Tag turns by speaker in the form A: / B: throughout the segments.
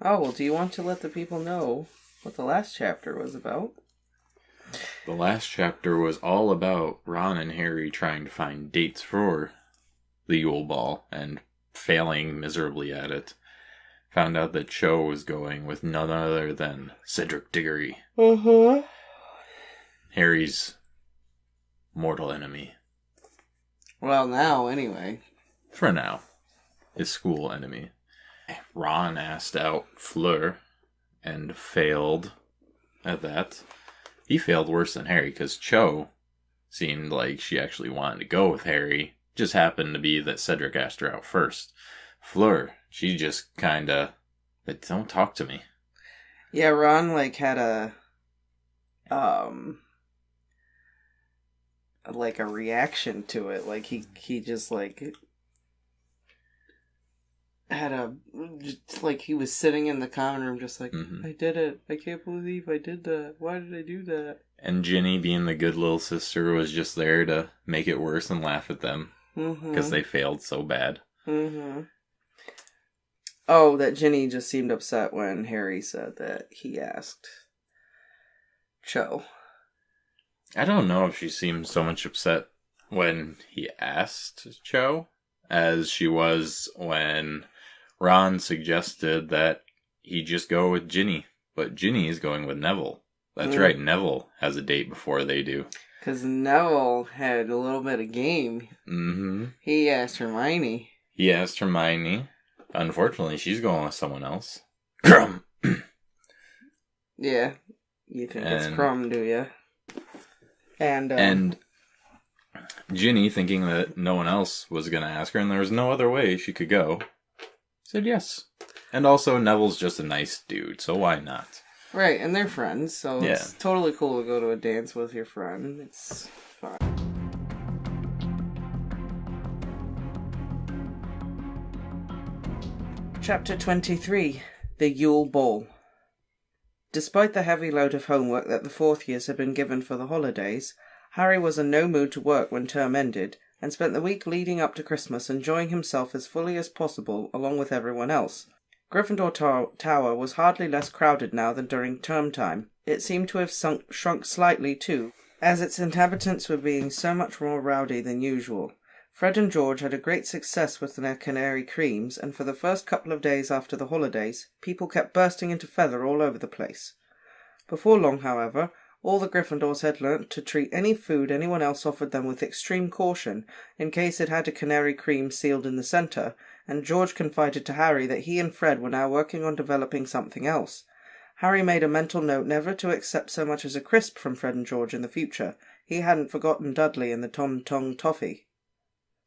A: Oh, well, do you want to let the people know what the last chapter was about?
B: The last chapter was all about Ron and Harry trying to find dates for the Yule Ball and failing miserably at it. Found out that Cho was going with none other than Cedric Diggory.
A: Uh-huh.
B: Harry's mortal enemy.
A: Well, now, anyway.
B: For now. His school enemy. Ron asked out Fleur and failed at that. He failed worse than Harry because Cho seemed like she actually wanted to go with Harry. Just happened to be that Cedric asked her out first. Fleur, she just kinda, but don't talk to me.
A: Yeah, Ron, had a reaction to it. He just, had he was sitting in the common room just I did it. I can't believe I did that. Why did I do that?
B: And Ginny, being the good little sister, was just there to make it worse and laugh at them. Because they failed so bad.
A: Oh, that Ginny just seemed upset when Harry said that he asked Cho.
B: I don't know if she seemed so much upset when he asked Cho as she was when Ron suggested that he just go with Ginny. But Ginny is going with Neville. That's right, Neville has a date before they do.
A: Because Neville had a little bit of game. He asked Hermione.
B: Unfortunately, she's going with someone else.
A: Yeah. You think it's Crumb, do you? And
B: Ginny, thinking that no one else was going to ask her and there was no other way she could go, said yes. And also, Neville's just a nice dude, so why not?
A: Right, and they're friends, so it's totally cool to go to a dance with your friend. It's fun. Chapter 23, The Yule Ball. Despite the heavy load of homework that the fourth years had been given for the holidays, Harry was in no mood to work when term ended, and spent the week leading up to Christmas enjoying himself as fully as possible along with everyone else. Gryffindor Tower was hardly less crowded now than during term time. It seemed to have shrunk slightly too, as its inhabitants were being so much more rowdy than usual. Fred and George had a great success with their canary creams, and for the first couple of days after the holidays, people kept bursting into feather all over the place. Before long, however, all the Gryffindors had learnt to treat any food anyone else offered them with extreme caution, in case it had a canary cream sealed in the centre, and George confided to Harry that he and Fred were now working on developing something else. Harry made a mental note never to accept so much as a crisp from Fred and George in the future. He hadn't forgotten Dudley and the Tom Tong Toffee.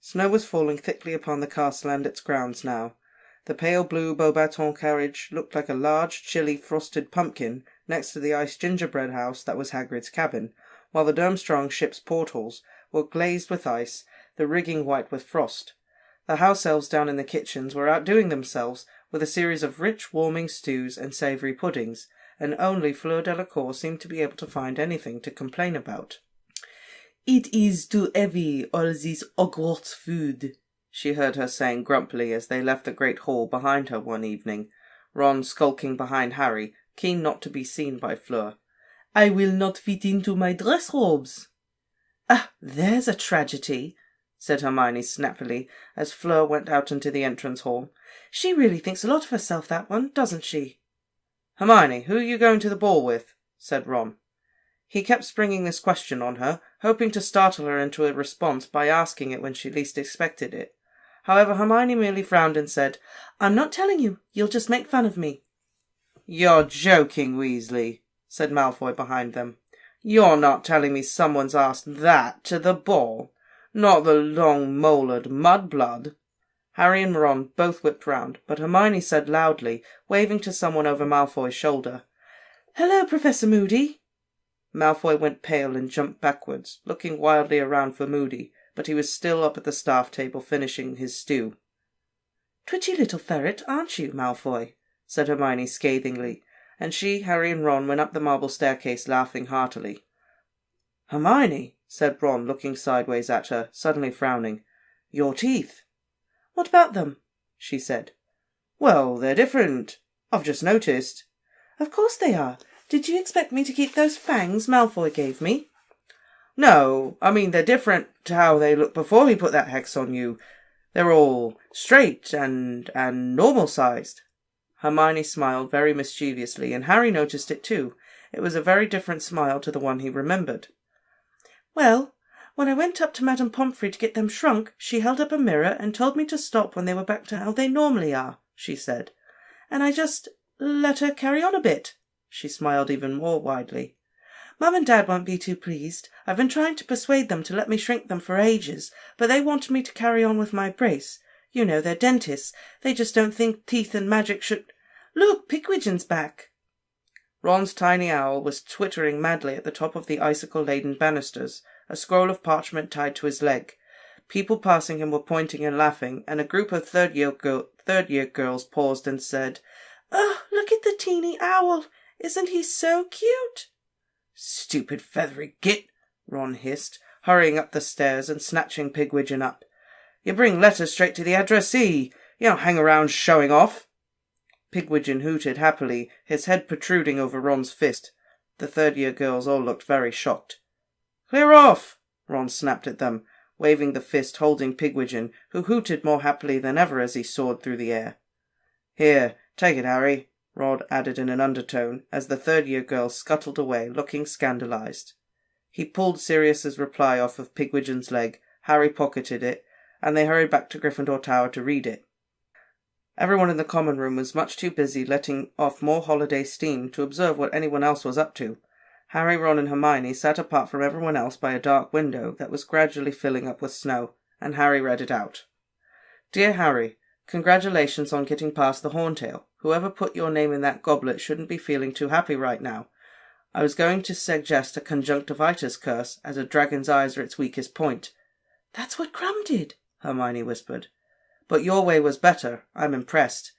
A: Snow was falling thickly upon the castle and its grounds now. The pale blue Beaubaton carriage looked like a large, chilly, frosted pumpkin next to the iced gingerbread house that was Hagrid's cabin, while the Durmstrang ship's portals were glazed with ice, the rigging white with frost. The house elves down in the kitchens were outdoing themselves with a series of rich, warming stews and savoury puddings, and only Fleur Delacour seemed to be able to find anything to complain about. "It is too heavy, all this Hogwarts food," she heard her saying grumpily as they left the great hall behind her one evening, Ron skulking behind Harry, keen not to be seen by Fleur. "I will not fit into my dress robes." "Ah, there's a tragedy," said Hermione snappily, as Fleur went out into the entrance hall. "She really thinks a lot of herself, that one, doesn't she?" "Hermione, who are you going to the ball with?" said Ron. He kept springing this question on her, hoping to startle her into a response by asking it when she least expected it. However, Hermione merely frowned and said, "I'm not telling you. You'll just make fun of me." "You're joking, Weasley," said Malfoy behind them. "You're not telling me someone's asked that to the ball? Not the long-molered mudblood?" Harry and Ron both whipped round, but Hermione said loudly, waving to someone over Malfoy's shoulder, "Hello, Professor Moody." Malfoy went pale and jumped backwards, looking wildly around for Moody, but he was still up at the staff table finishing his stew. "Twitchy little ferret, aren't you, Malfoy?" said Hermione scathingly, and she, Harry and Ron went up the marble staircase laughing heartily. "Hermione," said Ron, looking sideways at her, suddenly frowning, "your teeth." "What about them?" she said. "Well, they're different. I've just noticed. Of course they are. Did you expect me to keep those fangs Malfoy gave me? No, I mean they're different to how they looked before he put that hex on you. They're all straight and normal-sized. Hermione smiled very mischievously, and Harry noticed it too. It was a very different smile to the one he remembered. Well, when I went up to Madame Pomfrey to get them shrunk, she held up a mirror and told me to stop when they were back to how they normally are, she said. And I just let her carry on a bit. She smiled even more widely. Mum and Dad won't be too pleased. I've been trying to persuade them to let me shrink them for ages, but they wanted me to carry on with my brace. You know, they're dentists. They just don't think teeth and magic should... Look, Pigwidgeon's back. Ron's tiny owl was twittering madly at the top of the icicle-laden banisters, a scroll of parchment tied to his leg. People passing him were pointing and laughing, and a group of third-year girls paused and said, "Oh, look at the teeny owl! Isn't he so cute?" "Stupid feathery git!" Ron hissed, hurrying up the stairs and snatching Pigwidgeon up. "You bring letters straight to the addressee. You don't hang around showing off." Pigwidgeon hooted happily, his head protruding over Ron's fist. The third-year girls all looked very shocked. "Clear off!" Ron snapped at them, waving the fist holding Pigwidgeon, who hooted more happily than ever as he soared through the air. "Here, take it, Harry," Rod added in an undertone, as the third-year girls scuttled away, looking scandalized. He pulled Sirius's reply off of Pigwidgeon's leg, Harry pocketed it, and they hurried back to Gryffindor Tower to read it. Everyone in the common room was much too busy letting off more holiday steam to observe what anyone else was up to. Harry, Ron and Hermione sat apart from everyone else by a dark window that was gradually filling up with snow, and Harry read it out. "Dear Harry, congratulations on getting past the Horntail. Whoever put your name in that goblet shouldn't be feeling too happy right now. I was going to suggest a conjunctivitis curse, as a dragon's eyes are its weakest point." "That's what Crumb did," Hermione whispered. "But your way was better. I'm impressed.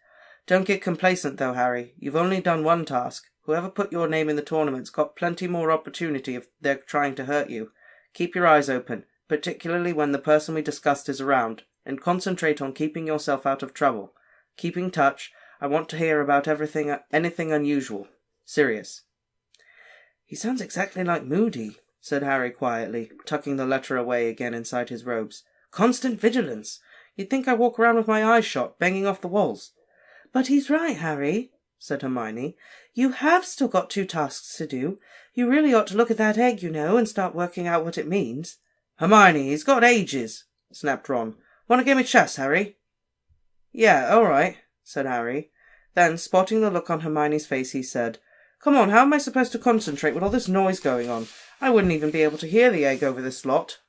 A: Don't get complacent, though, Harry. You've only done one task. Whoever put your name in the tournament's got plenty more opportunity if they're trying to hurt you. Keep your eyes open, particularly when the person we discussed is around, and concentrate on keeping yourself out of trouble. Keep in touch. I want to hear about anything unusual. Sirius." "He sounds exactly like Moody," said Harry quietly, tucking the letter away again inside his robes. "Constant vigilance. You'd think I walk around with my eyes shut, banging off the walls." "But he's right, Harry," said Hermione. "You have still got 2 tasks to do. You really ought to look at that egg, you know, and start working out what it means." "Hermione, he's got ages," snapped Ron. "Want to give me chess, Harry?" "Yeah, all right," said Harry. Then, spotting the look on Hermione's face, he said, "Come on, how am I supposed to concentrate with all this noise going on? I wouldn't even be able to hear the egg over this lot."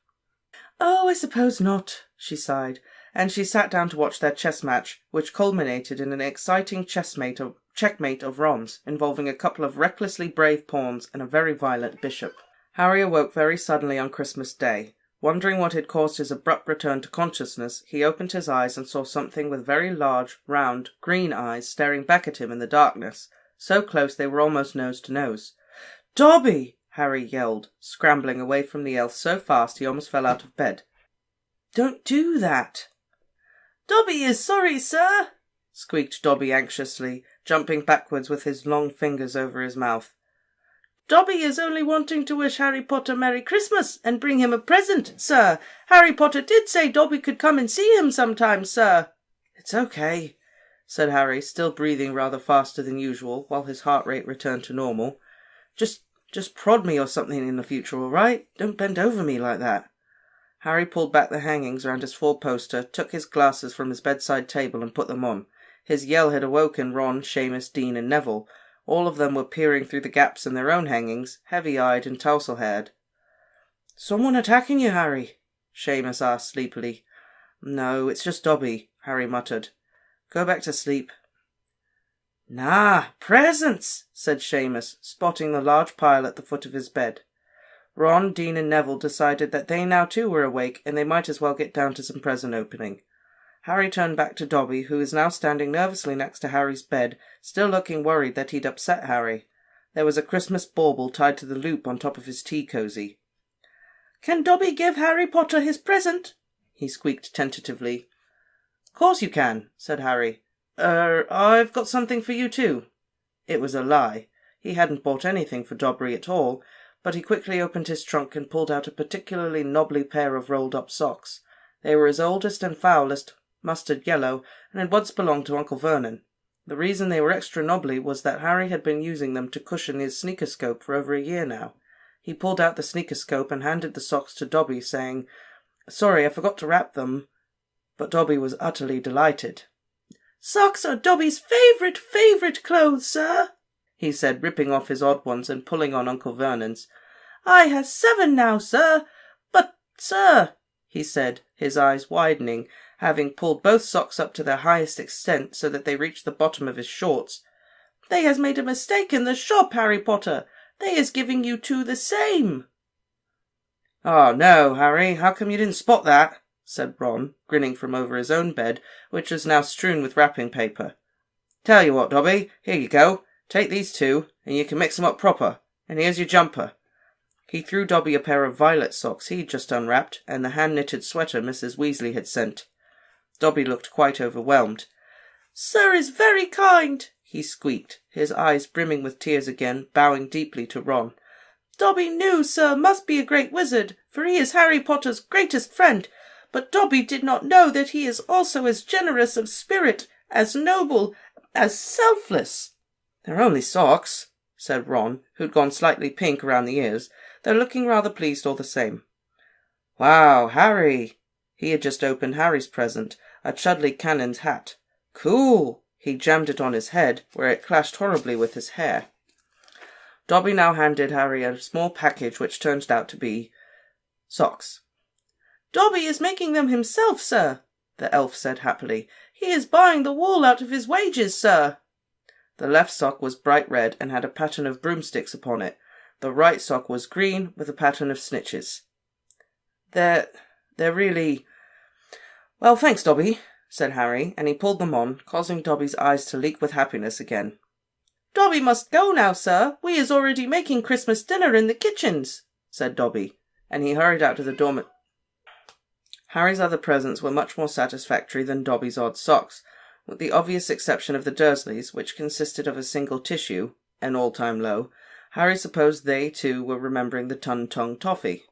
A: "Oh, I suppose not," she sighed, and she sat down to watch their chess match, which culminated in an exciting checkmate of Ron's, involving a couple of recklessly brave pawns and a very violent bishop. Harry awoke very suddenly on Christmas Day. Wondering what had caused his abrupt return to consciousness, he opened his eyes and saw something with very large, round, green eyes staring back at him in the darkness, so close they were almost nose to nose. "Dobby!" Harry yelled, scrambling away from the elf so fast he almost fell out of bed. "Don't do that!" "Dobby is sorry, sir," squeaked Dobby anxiously, jumping backwards with his long fingers over his mouth. "Dobby is only wanting to wish Harry Potter Merry Christmas and bring him a present, sir. Harry Potter did say Dobby could come and see him sometime, sir." "It's okay," said Harry, still breathing rather faster than usual, while his heart rate returned to normal. Just prod me or something in the future, all right? Don't bend over me like that." Harry pulled back the hangings round his 4-poster, took his glasses from his bedside table and put them on. His yell had awoken Ron, Seamus, Dean and Neville. All of them were peering through the gaps in their own hangings, heavy-eyed and tousle-haired. "Someone attacking you, Harry?" Seamus asked sleepily. "No, it's just Dobby," Harry muttered. "Go back to sleep." "Nah, presents," said Seamus, spotting the large pile at the foot of his bed. Ron, Dean and Neville decided that they now too were awake and they might as well get down to some present opening. Harry turned back to Dobby, who was now standing nervously next to Harry's bed, still looking worried that he'd upset Harry. There was a Christmas bauble tied to the loop on top of his tea cosy. "Can Dobby give Harry Potter his present?" he squeaked tentatively. "Course you can," said Harry. I've got something for you too." It was a lie. He hadn't bought anything for Dobby at all, but he quickly opened his trunk and pulled out a particularly knobbly pair of rolled-up socks. They were his oldest and foulest, mustard yellow, and had once belonged to Uncle Vernon. The reason they were extra knobbly was that Harry had been using them to cushion his sneaker-scope for over a year now. He pulled out the sneaker-scope and handed the socks to Dobby, saying, "Sorry, I forgot to wrap them." But Dobby was utterly delighted. "Socks are Dobby's favourite clothes, sir," he said, ripping off his odd ones and pulling on Uncle Vernon's. "I has 7 now, sir. But, sir," he said, his eyes widening, having pulled both socks up to their highest extent so that they reached the bottom of his shorts, "they has made a mistake in the shop, Harry Potter. They is giving you 2 the same." "Oh, no, Harry, how come you didn't spot that?" said Ron, grinning from over his own bed, which was now strewn with wrapping paper. "Tell you what, Dobby, here you go. Take these 2, and you can mix 'em up proper. And here's your jumper." He threw Dobby a pair of violet socks he'd just unwrapped, and the hand-knitted sweater Mrs. Weasley had sent. Dobby looked quite overwhelmed. "Sir is very kind," he squeaked, his eyes brimming with tears again, bowing deeply to Ron. "Dobby knew Sir must be a great wizard, for he is Harry Potter's greatest friend, but Dobby did not know that he is also as generous of spirit, as noble, as selfless." "They're only socks," said Ron, who'd gone slightly pink around the ears, though looking rather pleased all the same. "Wow, Harry!" He had just opened Harry's present, a Chudley Cannon's hat. "Cool!" He jammed it on his head, where it clashed horribly with his hair. Dobby now handed Harry a small package which turned out to be socks. "Dobby is making them himself, sir," the elf said happily. "He is buying the wool out of his wages, sir." The left sock was bright red and had a pattern of broomsticks upon it. The right sock was green with a pattern of snitches. They're really... "Well, thanks, Dobby," said Harry, and he pulled them on, causing Dobby's eyes to leak with happiness again. "Dobby must go now, sir. We is already making Christmas dinner in the kitchens," said Dobby, and he hurried out to the dormitory. Harry's other presents were much more satisfactory than Dobby's odd socks, with the obvious exception of the Dursleys, which consisted of a single tissue, an all-time low. Harry supposed they, too, were remembering the Tun-Tung Toffee.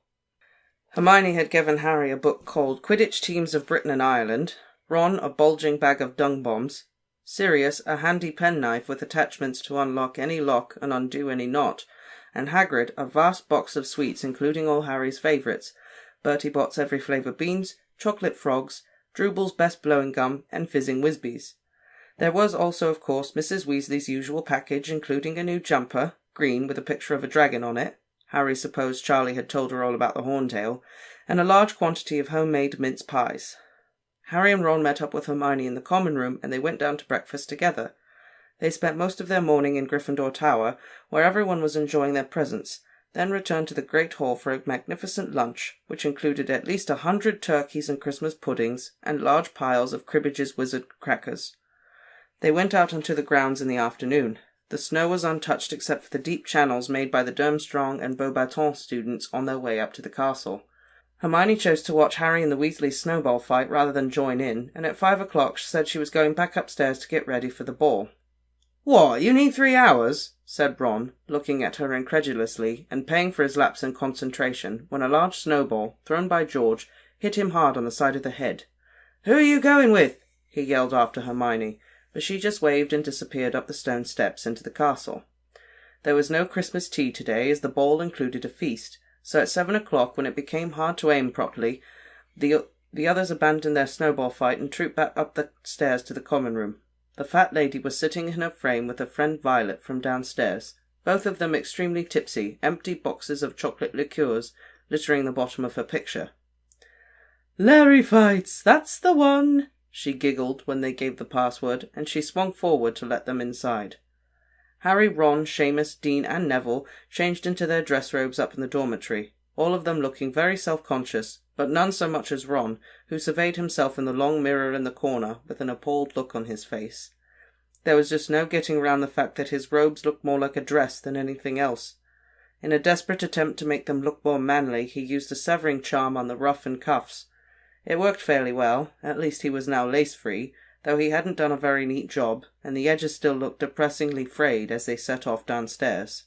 A: Hermione had given Harry a book called Quidditch Teams of Britain and Ireland, Ron a bulging bag of dung bombs, Sirius a handy penknife with attachments to unlock any lock and undo any knot, and Hagrid a vast box of sweets including all Harry's favourites, Bertie Bott's every flavour beans, chocolate frogs, Drubel's best blowing gum, and fizzing Whizbees. There was also, of course, Mrs. Weasley's usual package, including a new jumper, green with a picture of a dragon on it. Harry supposed Charlie had told her all about the horntail, and a large quantity of homemade mince pies. Harry and Ron met up with Hermione in the common room, and they went down to breakfast together. They spent most of their morning in Gryffindor Tower, where everyone was enjoying their presents, then returned to the Great Hall for a magnificent lunch, which included at least 100 turkeys and Christmas puddings, and large piles of Cribbage's wizard crackers. They went out onto the grounds in the afternoon. The snow was untouched except for the deep channels made by the Durmstrang and Beauxbaton students on their way up to the castle. Hermione chose to watch Harry and the Weasleys snowball fight rather than join in, and at 5 o'clock she said she was going back upstairs to get ready for the ball. "What, you need 3 hours?" said Ron, looking at her incredulously and paying for his lapse in concentration, when a large snowball, thrown by George, hit him hard on the side of the head. "Who are you going with?" he yelled after Hermione, but she just waved and disappeared up the stone steps into the castle. There was no Christmas tea today, as the ball included a feast, so at 7 o'clock, when it became hard to aim properly, the others abandoned their snowball fight and trooped back up the stairs to the common room. The fat lady was sitting in her frame with her friend Violet from downstairs, both of them extremely tipsy, empty boxes of chocolate liqueurs littering the bottom of her picture. "Larry fights, that's the one," she giggled when they gave the password, and she swung forward to let them inside. Harry, Ron, Seamus, Dean and Neville changed into their dress robes up in the dormitory, all of them looking very self-conscious, but none so much as Ron, who surveyed himself in the long mirror in the corner with an appalled look on his face. There was just no getting round the fact that his robes looked more like a dress than anything else. In a desperate attempt to make them look more manly, he used a severing charm on the ruff and cuffs. It worked fairly well, at least he was now lace-free, though he hadn't done a very neat job, and the edges still looked depressingly frayed as they set off downstairs.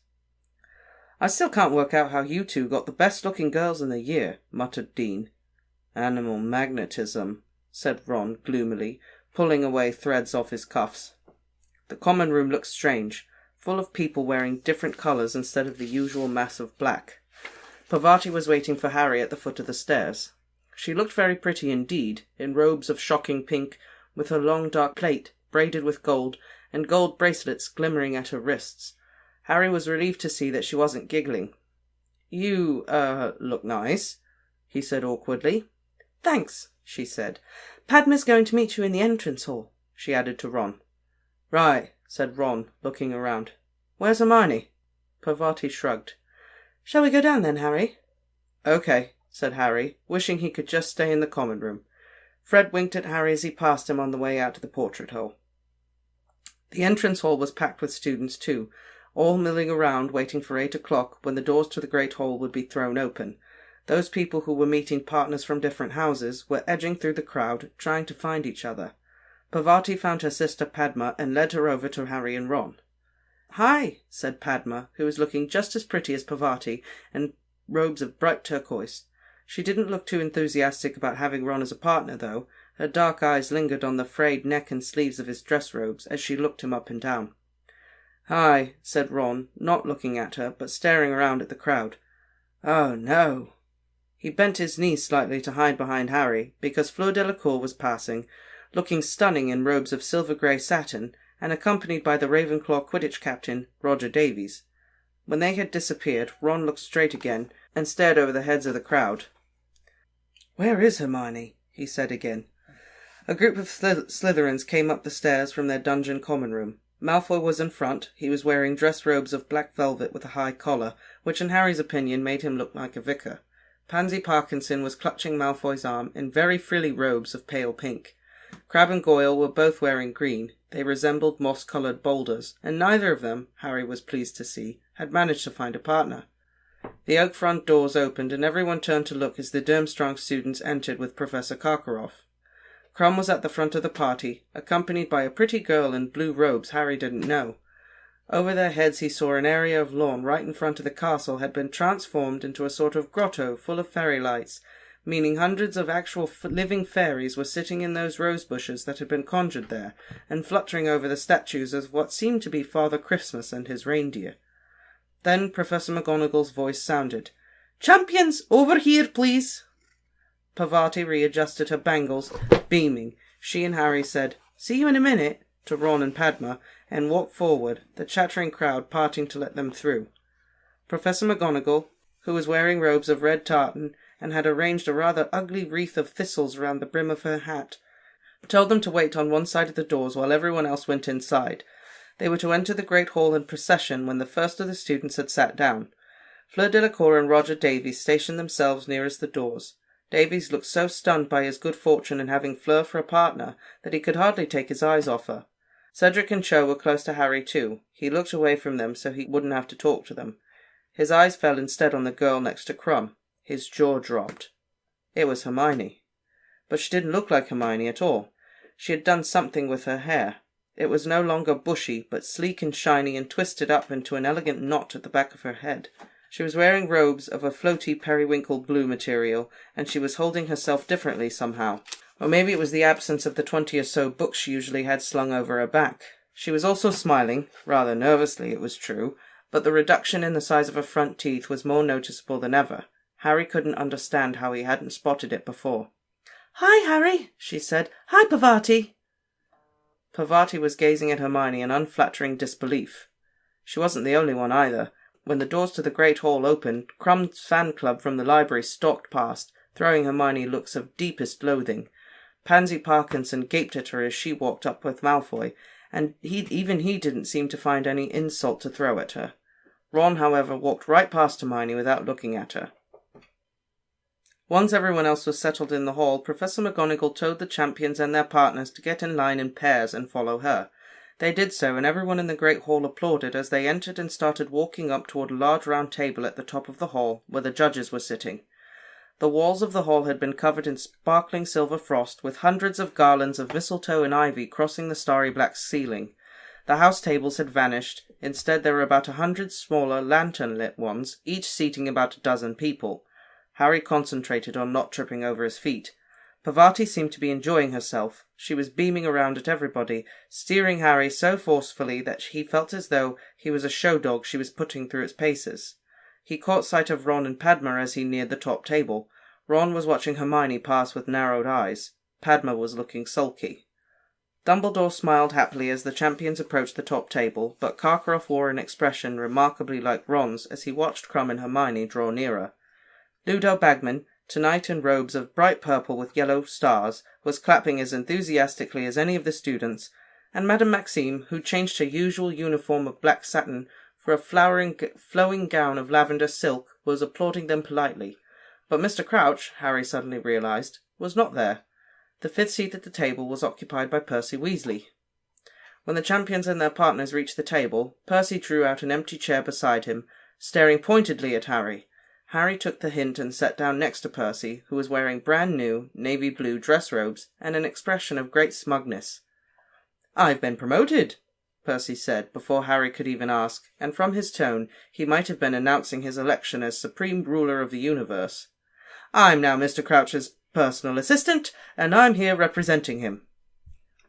A: "I still can't work out how you two got the best-looking girls in the year," muttered Dean. "Animal magnetism," said Ron gloomily, pulling away threads off his cuffs. The common room looked strange, full of people wearing different colours instead of the usual mass of black. Parvati was waiting for Harry at the foot of the stairs. She looked very pretty indeed, in robes of shocking pink, with her long dark plait braided with gold, and gold bracelets glimmering at her wrists. Harry was relieved to see that she wasn't giggling. "You, look nice," he said awkwardly. "Thanks," she said. "Padma's going to meet you in the entrance hall," she added to Ron. "Right," said Ron, looking around. "Where's Hermione?" Parvati shrugged. "Shall we go down then, Harry?" "Okay," said Harry, wishing he could just stay in the common room. Fred winked at Harry as he passed him on the way out to the portrait hall. The entrance hall was packed with students too, all milling around waiting for 8 o'clock, when the doors to the great hall would be thrown open. Those people who were meeting partners from different houses were edging through the crowd, trying to find each other. Parvati found her sister Padma and led her over to Harry and Ron. "Hi," said Padma, who was looking just as pretty as Parvati, in robes of bright turquoise. She didn't look too enthusiastic about having Ron as a partner, though. Her dark eyes lingered on the frayed neck and sleeves of his dress robes as she looked him up and down. "Hi," said Ron, not looking at her, but staring around at the crowd. "Oh, no." He bent his knees slightly to hide behind Harry, because Fleur Delacour was passing, looking stunning in robes of silver-grey satin, and accompanied by the Ravenclaw Quidditch captain, Roger Davies. When they had disappeared, Ron looked straight again, and stared over the heads of the crowd. "Where is Hermione?" he said again. A group of Slytherins came up the stairs from their dungeon common room. Malfoy was in front. He was wearing dress robes of black velvet with a high collar, which in Harry's opinion made him look like a vicar. Pansy Parkinson was clutching Malfoy's arm in very frilly robes of pale pink. Crabbe and Goyle were both wearing green. They resembled moss-coloured boulders, and neither of them, Harry was pleased to see, had managed to find a partner. The oak front doors opened, and everyone turned to look as the Durmstrang students entered with Professor Karkaroff. Crumb was at the front of the party, accompanied by a pretty girl in blue robes Harry didn't know. Over their heads he saw an area of lawn right in front of the castle had been transformed into a sort of grotto full of fairy lights, meaning hundreds of actual living fairies were sitting in those rose bushes that had been conjured there, and fluttering over the statues of what seemed to be Father Christmas and his reindeer. Then Professor McGonagall's voice sounded. "Champions, over here, please!" Parvati readjusted her bangles, beaming. She and Harry said, "See you in a minute," to Ron and Padma, and walked forward, the chattering crowd parting to let them through. Professor McGonagall, who was wearing robes of red tartan and had arranged a rather ugly wreath of thistles round the brim of her hat, told them to wait on one side of the doors while everyone else went inside. They were to enter the great hall in procession when the first of the students had sat down. Fleur Delacour and Roger Davies stationed themselves nearest the doors. Davies looked so stunned by his good fortune in having Fleur for a partner that he could hardly take his eyes off her. Cedric and Cho were close to Harry too. He looked away from them so he wouldn't have to talk to them. His eyes fell instead on the girl next to Crumb. His jaw dropped. It was Hermione. But she didn't look like Hermione at all. She had done something with her hair. It was no longer bushy, but sleek and shiny and twisted up into an elegant knot at the back of her head. She was wearing robes of a floaty periwinkle blue material, and she was holding herself differently somehow. Or maybe it was the absence of the 20 or so books she usually had slung over her back. She was also smiling, rather nervously it was true, but the reduction in the size of her front teeth was more noticeable than ever. Harry couldn't understand how he hadn't spotted it before. "Hi, Harry," she said. "Hi, Parvati." Parvati was gazing at Hermione in unflattering disbelief. She wasn't the only one either. When the doors to the great hall opened, Crumb's fan club from the library stalked past, throwing Hermione looks of deepest loathing. Pansy Parkinson gaped at her as she walked up with Malfoy, and even he didn't seem to find any insult to throw at her. Ron, however, walked right past Hermione without looking at her. Once everyone else was settled in the hall, Professor McGonagall told the champions and their partners to get in line in pairs and follow her. They did so, and everyone in the great hall applauded as they entered and started walking up toward a large round table at the top of the hall, where the judges were sitting. The walls of the hall had been covered in sparkling silver frost, with hundreds of garlands of mistletoe and ivy crossing the starry black ceiling. The house tables had vanished. Instead, there were about 100 smaller, lantern-lit ones, each seating about a dozen people. Harry concentrated on not tripping over his feet. Parvati seemed to be enjoying herself. She was beaming around at everybody, steering Harry so forcefully that he felt as though he was a show dog she was putting through its paces. He caught sight of Ron and Padma as he neared the top table. Ron was watching Hermione pass with narrowed eyes. Padma was looking sulky. Dumbledore smiled happily as the champions approached the top table, but Karkaroff wore an expression remarkably like Ron's as he watched Krum and Hermione draw nearer. Ludo Bagman, tonight in robes of bright purple with yellow stars, was clapping as enthusiastically as any of the students, and Madame Maxime, who changed her usual uniform of black satin for a flowing gown of lavender silk, was applauding them politely. But Mr. Crouch, Harry suddenly realised, was not there. The fifth seat at the table was occupied by Percy Weasley. When the champions and their partners reached the table, Percy drew out an empty chair beside him, staring pointedly at Harry. Harry took the hint and sat down next to Percy, who was wearing brand-new, navy-blue dress robes and an expression of great smugness. "I've been promoted," Percy said, before Harry could even ask, and from his tone he might have been announcing his election as supreme ruler of the universe. "I'm now Mr. Crouch's personal assistant, and I'm here representing him."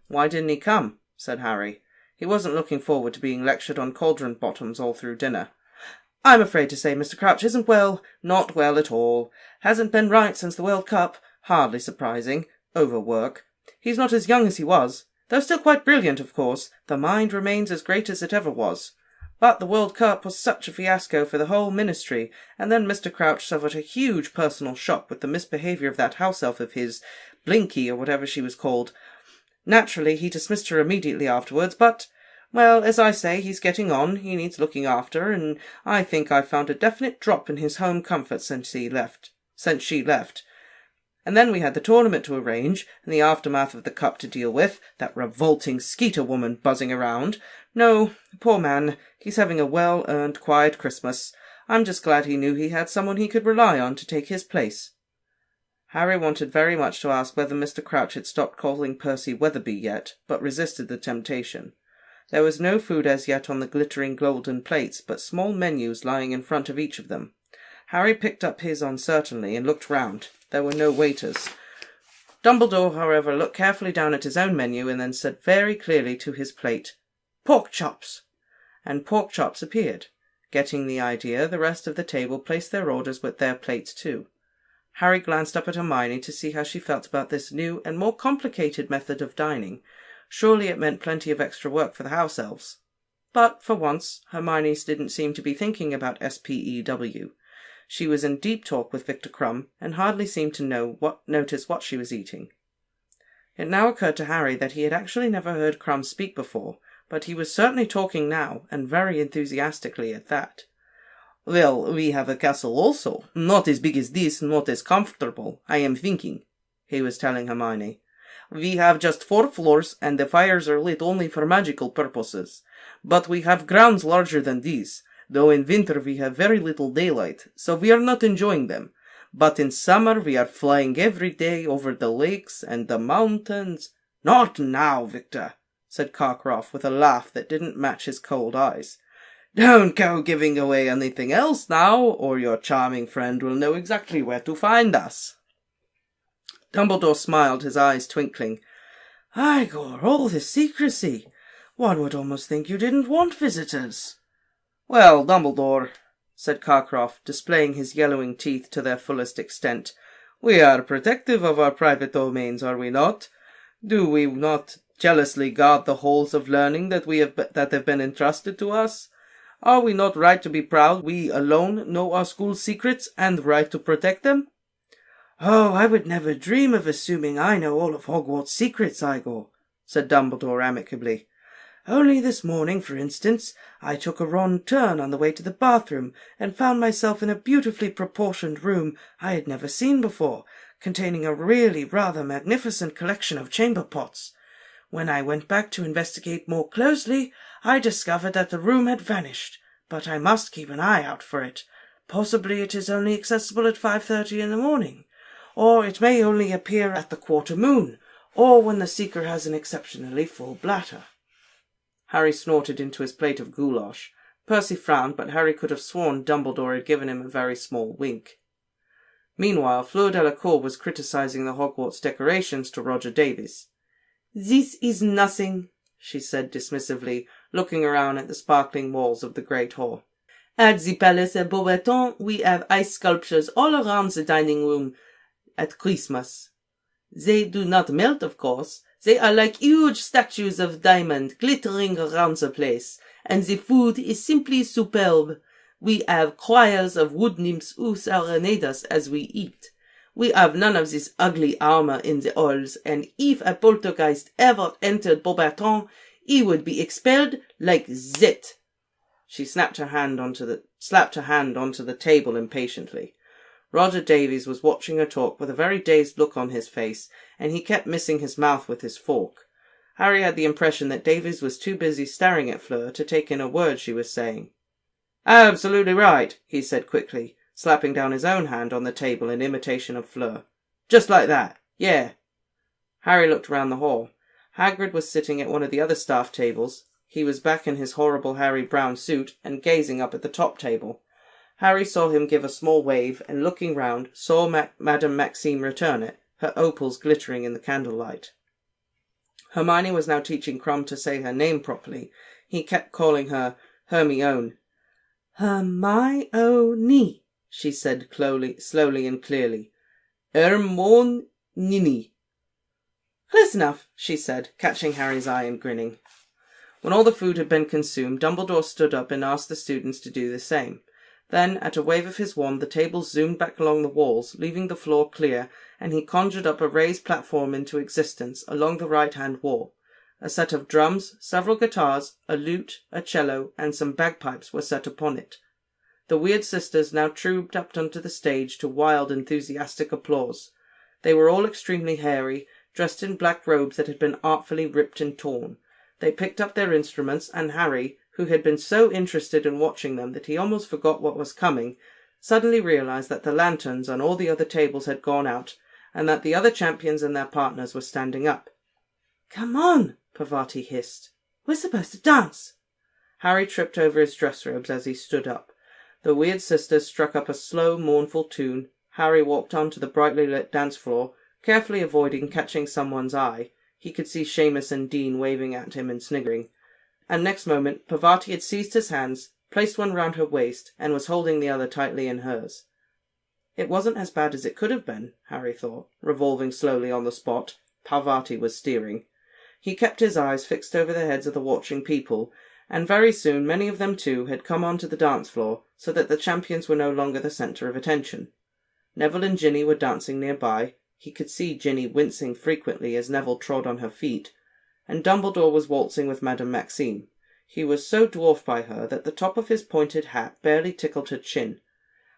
A: "Why didn't he come?" said Harry. He wasn't looking forward to being lectured on cauldron bottoms all through dinner. "I'm afraid to say Mr. Crouch isn't well. Not well at all. Hasn't been right since the World Cup. Hardly surprising. Overwork. He's not as young as he was. Though still quite brilliant, of course. The mind remains as great as it ever was. But the World Cup was such a fiasco for the whole ministry, and then Mr. Crouch suffered a huge personal shock with the misbehaviour of that house elf of his, Blinky, or whatever she was called. Naturally, he dismissed her immediately afterwards, but, well, as I say, he's getting on, he needs looking after, and I think I've found a definite drop in his home comfort since she left. And then we had the tournament to arrange, and the aftermath of the cup to deal with, that revolting Skeeter woman buzzing around. No, poor man, he's having a well-earned quiet Christmas. I'm just glad he knew he had someone he could rely on to take his place." Harry wanted very much to ask whether Mr. Crouch had stopped calling Percy Weatherby yet, but resisted the temptation. There was no food as yet on the glittering golden plates, but small menus lying in front of each of them. Harry picked up his uncertainly and looked round. There were no waiters. Dumbledore, however, looked carefully down at his own menu and then said very clearly to his plate, "Pork chops!" And pork chops appeared. Getting the idea, the rest of the table placed their orders with their plates too. Harry glanced up at Hermione to see how she felt about this new and more complicated method of dining. Surely it meant plenty of extra work for the house elves. But, for once, Hermione didn't seem to be thinking about SPEW. She was in deep talk with Victor Krum, and hardly seemed to notice what she was eating. It now occurred to Harry that he had actually never heard Krum speak before, but he was certainly talking now, and very enthusiastically at that. "Well, we have a castle also. Not as big as this, not as comfortable, I am thinking," he was telling Hermione. "We have just 4 floors, and the fires are lit only for magical purposes. But we have grounds larger than these, though in winter we have very little daylight, so we are not enjoying them. But in summer we are flying every day over the lakes and the mountains." "Not now, Victor," said Karkaroff with a laugh that didn't match his cold eyes. "Don't go giving away anything else now, or your charming friend will know exactly where to find us." Dumbledore smiled, his eyes twinkling. "Igor, all this secrecy. One would almost think you didn't want visitors." "Well, Dumbledore," said Karkaroff, displaying his yellowing teeth to their fullest extent, "we are protective of our private domains, are we not? Do we not jealously guard the halls of learning that have been entrusted to us? Are we not right to be proud we alone know our school's secrets, and right to protect them?" "Oh, I would never dream of assuming I know all of Hogwarts' secrets, Igor," said Dumbledore amicably. "Only this morning, for instance, I took a wrong turn on the way to the bathroom and found myself in a beautifully proportioned room I had never seen before, containing a really rather magnificent collection of chamber pots. When I went back to investigate more closely, I discovered that the room had vanished, but I must keep an eye out for it. Possibly it is only accessible at 5:30 in the morning, or it may only appear at the quarter moon, or when the seeker has an exceptionally full bladder." Harry snorted into his plate of goulash. Percy frowned, but Harry could have sworn Dumbledore had given him a very small wink. Meanwhile, Fleur Delacour was criticising the Hogwarts decorations to Roger Davies. "This is nothing," she said dismissively, looking around at the sparkling walls of the great hall. "At the palace at Beauxbatons, we have ice sculptures all around the dining room at Christmas. They do not melt, of course. They are like huge statues of diamond glittering around the place, and the food is simply superb. We have choirs of wood nymphs who serenade us as we eat. We have none of this ugly armour in the halls, and if a poltergeist ever entered Beauxbatons, he would be expelled like that." She slapped her hand onto the table impatiently. Roger Davies was watching her talk with a very dazed look on his face, and he kept missing his mouth with his fork. Harry had the impression that Davies was too busy staring at Fleur to take in a word she was saying. "Absolutely right," he said quickly, slapping down his own hand on the table in imitation of Fleur. "Just like that. Yeah." Harry looked round the hall. Hagrid was sitting at one of the other staff tables. He was back in his horrible hairy brown suit and gazing up at the top table. Harry saw him give a small wave, and looking round, saw Madame Maxime return it, her opals glittering in the candlelight. Hermione was now teaching Krum to say her name properly. He kept calling her Hermione. "Hermione," she said slowly and clearly. "Nini." "Close enough," she said, catching Harry's eye and grinning. When all the food had been consumed, Dumbledore stood up and asked the students to do the same. Then, at a wave of his wand, the tables zoomed back along the walls, leaving the floor clear, and he conjured up a raised platform into existence along the right-hand wall. A set of drums, several guitars, a lute, a cello, and some bagpipes were set upon it. The weird sisters now trooped up onto the stage to wild, enthusiastic applause. They were all extremely hairy, dressed in black robes that had been artfully ripped and torn. They picked up their instruments, and Harry, who had been so interested in watching them that he almost forgot what was coming, suddenly realized that the lanterns on all the other tables had gone out, and that the other champions and their partners were standing up. "Come on," Parvati hissed. "We're supposed to dance." Harry tripped over his dress robes as he stood up. The weird sisters struck up a slow, mournful tune. Harry walked onto the brightly lit dance floor, carefully avoiding catching someone's eye. He could see Seamus and Dean waving at him and sniggering. And next moment, Parvati had seized his hands, placed one round her waist, and was holding the other tightly in hers. It wasn't as bad as it could have been, Harry thought, revolving slowly on the spot. Parvati was steering. He kept his eyes fixed over the heads of the watching people, and very soon many of them too had come onto the dance floor, so that the champions were no longer the centre of attention. Neville and Ginny were dancing nearby. He could see Ginny wincing frequently as Neville trod on her feet, and Dumbledore was waltzing with Madame Maxime. He was so dwarfed by her that the top of his pointed hat barely tickled her chin.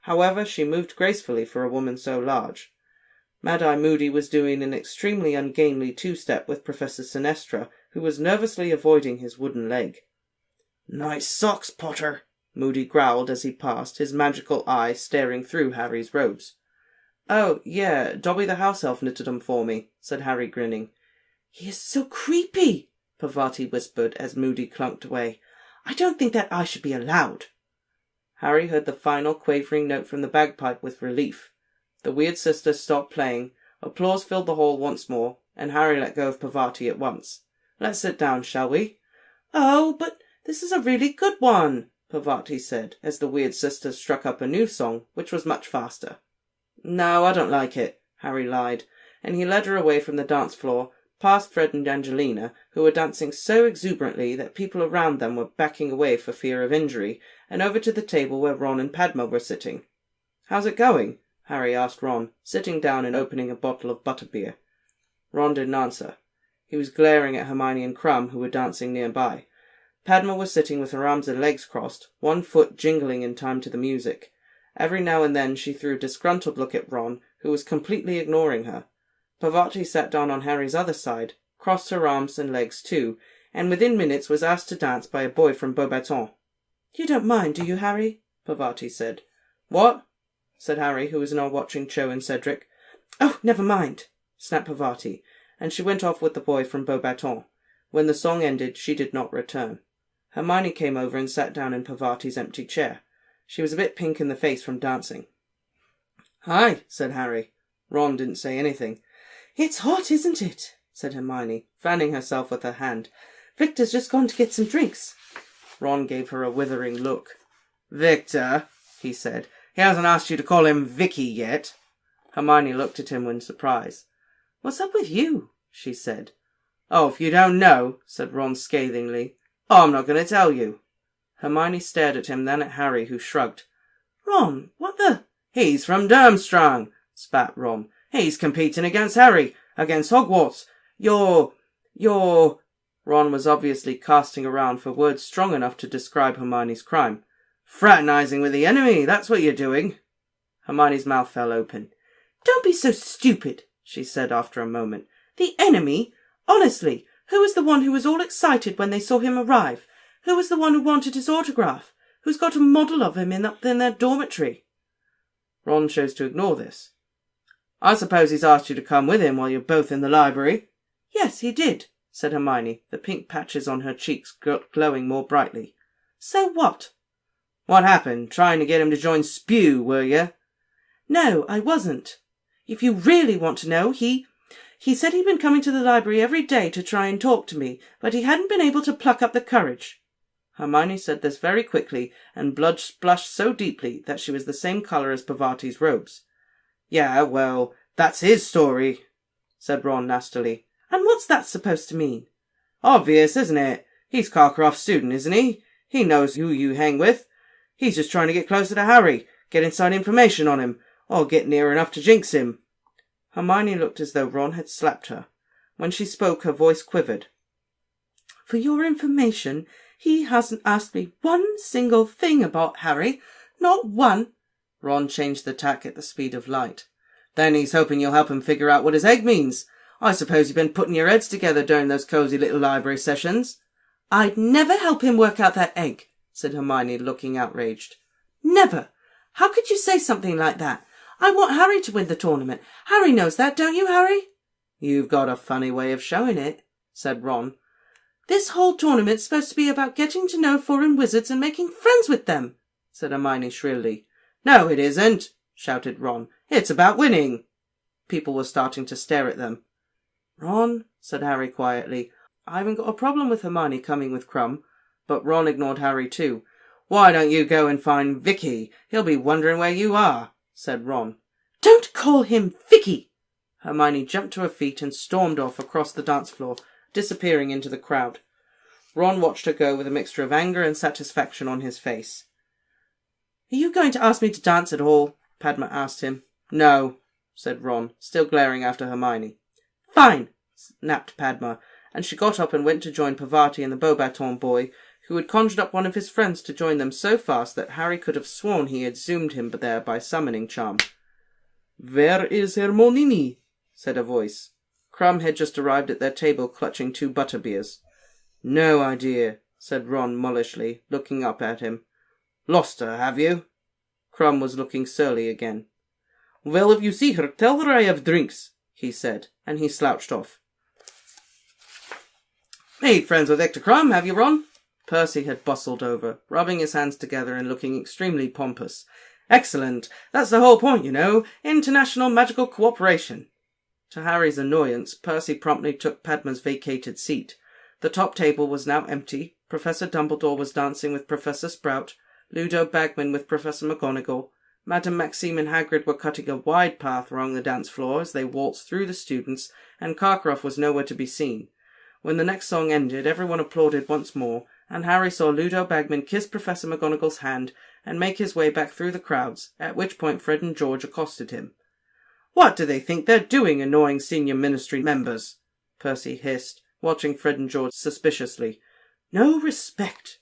A: However, she moved gracefully for a woman so large. Mad-Eye Moody was doing an extremely ungainly two-step with Professor Sinestra, who was nervously avoiding his wooden leg. "Nice socks, Potter," Moody growled as he passed, his magical eye staring through Harry's robes. "Oh, yeah, Dobby the house elf knitted 'em for me," said Harry, grinning. "He is so creepy," Parvati whispered as Moody clunked away. "I don't think that I should be allowed." Harry heard the final quavering note from the bagpipe with relief. The weird sisters stopped playing, applause filled the hall once more, and Harry let go of Parvati at once. "Let's sit down, shall we?" "Oh, but this is a really good one," Parvati said, as the weird sisters struck up a new song, which was much faster. "No, I don't like it," Harry lied, and he led her away from the dance floor, past Fred and Angelina, who were dancing so exuberantly that people around them were backing away for fear of injury, and over to the table where Ron and Padma were sitting. "How's it going?" Harry asked Ron, sitting down and opening a bottle of butterbeer. Ron didn't answer. He was glaring at Hermione and Krum, who were dancing nearby. Padma was sitting with her arms and legs crossed, one foot jingling in time to the music. Every now and then she threw a disgruntled look at Ron, who was completely ignoring her. Parvati sat down on Harry's other side, crossed her arms and legs too, and within minutes was asked to dance by a boy from Beauxbatons. "You don't mind, do you, Harry?" Parvati said. What? Said Harry, who was now watching Cho and Cedric. Oh, never mind, snapped Parvati, and she went off with the boy from Beauxbatons. When the song ended, she did not return. Hermione came over and sat down in Parvati's empty chair. She was a bit pink in the face from dancing. Hi, said Harry. Ron didn't say anything. It's hot, isn't it? Said Hermione, fanning herself with her hand. Victor's just gone to get some drinks. Ron gave her a withering look. Victor, he said. He hasn't asked you to call him Vicky yet. Hermione looked at him in surprise. What's up with you? She said. Oh, if you don't know, said Ron scathingly. Oh, I'm not going to tell you. Hermione stared at him, then at Harry, who shrugged. Ron, what the... He's from Durmstrang, spat Ron. He's competing against Harry, against Hogwarts. You're... Ron was obviously casting around for words strong enough to describe Hermione's crime. Fraternising with the enemy, that's what you're doing. Hermione's mouth fell open. Don't be so stupid, she said after a moment. The enemy? Honestly, who was the one who was all excited when they saw him arrive? Who was the one who wanted his autograph? Who's got a model of him up in their dormitory? Ron chose to ignore this. I suppose he's asked you to come with him while you're both in the library. Yes, he did, said Hermione, the pink patches on her cheeks glowing more brightly. So what? What happened? Trying to get him to join Spew, were you? No, I wasn't. If you really want to know, He said he'd been coming to the library every day to try and talk to me, but he hadn't been able to pluck up the courage. Hermione said this very quickly, and blood blushed so deeply that she was the same colour as Parvati's robes. Yeah, well, that's his story, said Ron nastily. And what's that supposed to mean? Obvious, isn't it? He's Karkaroff's student, isn't he? He knows who you hang with. He's just trying to get closer to Harry, get inside information on him, or get near enough to jinx him. Hermione looked as though Ron had slapped her. When she spoke, her voice quivered. For your information, he hasn't asked me one single thing about Harry. Not one. Ron changed the tack at the speed of light. Then he's hoping you'll help him figure out what his egg means. I suppose you've been putting your heads together during those cosy little library sessions. I'd never help him work out that egg, said Hermione, looking outraged. Never. How could you say something like that? I want Harry to win the tournament. Harry knows that, don't you, Harry? You've got a funny way of showing it, said Ron. This whole tournament's supposed to be about getting to know foreign wizards and making friends with them, said Hermione shrilly. No, it isn't, shouted Ron. It's about winning. People were starting to stare at them. Ron, said Harry quietly, I haven't got a problem with Hermione coming with Crumb. But Ron ignored Harry too. Why don't you go and find Vicky? He'll be wondering where you are, said Ron. Don't call him Vicky! Hermione jumped to her feet and stormed off across the dance floor, disappearing into the crowd. Ron watched her go with a mixture of anger and satisfaction on his face. Are you going to ask me to dance at all? Padma asked him. No, said Ron, still glaring after Hermione. Fine, snapped Padma, and she got up and went to join Parvati and the Beauxbatons boy, who had conjured up one of his friends to join them so fast that Harry could have sworn he had zoomed him there by summoning charm. Where is Hermione? Said a voice. Crumb had just arrived at their table clutching 2 butterbeers. No idea, said Ron mullishly, looking up at him. Lost her, have you? Crumb was looking surly again. Well, if you see her, tell her I have drinks, he said, and he slouched off. Made friends with Victor Crumb, have you, Ron? Percy had bustled over, rubbing his hands together and looking extremely pompous. Excellent. That's the whole point, you know. International magical cooperation. To Harry's annoyance, Percy promptly took Padma's vacated seat. The top table was now empty. Professor Dumbledore was dancing with Professor Sprout, Ludo Bagman with Professor McGonagall. Madame Maxime and Hagrid were cutting a wide path along the dance floor as they waltzed through the students, and Karkaroff was nowhere to be seen. When the next song ended, everyone applauded once more, and Harry saw Ludo Bagman kiss Professor McGonagall's hand and make his way back through the crowds, at which point Fred and George accosted him. What do they think they're doing, annoying senior ministry members? Percy hissed, watching Fred and George suspiciously. No respect.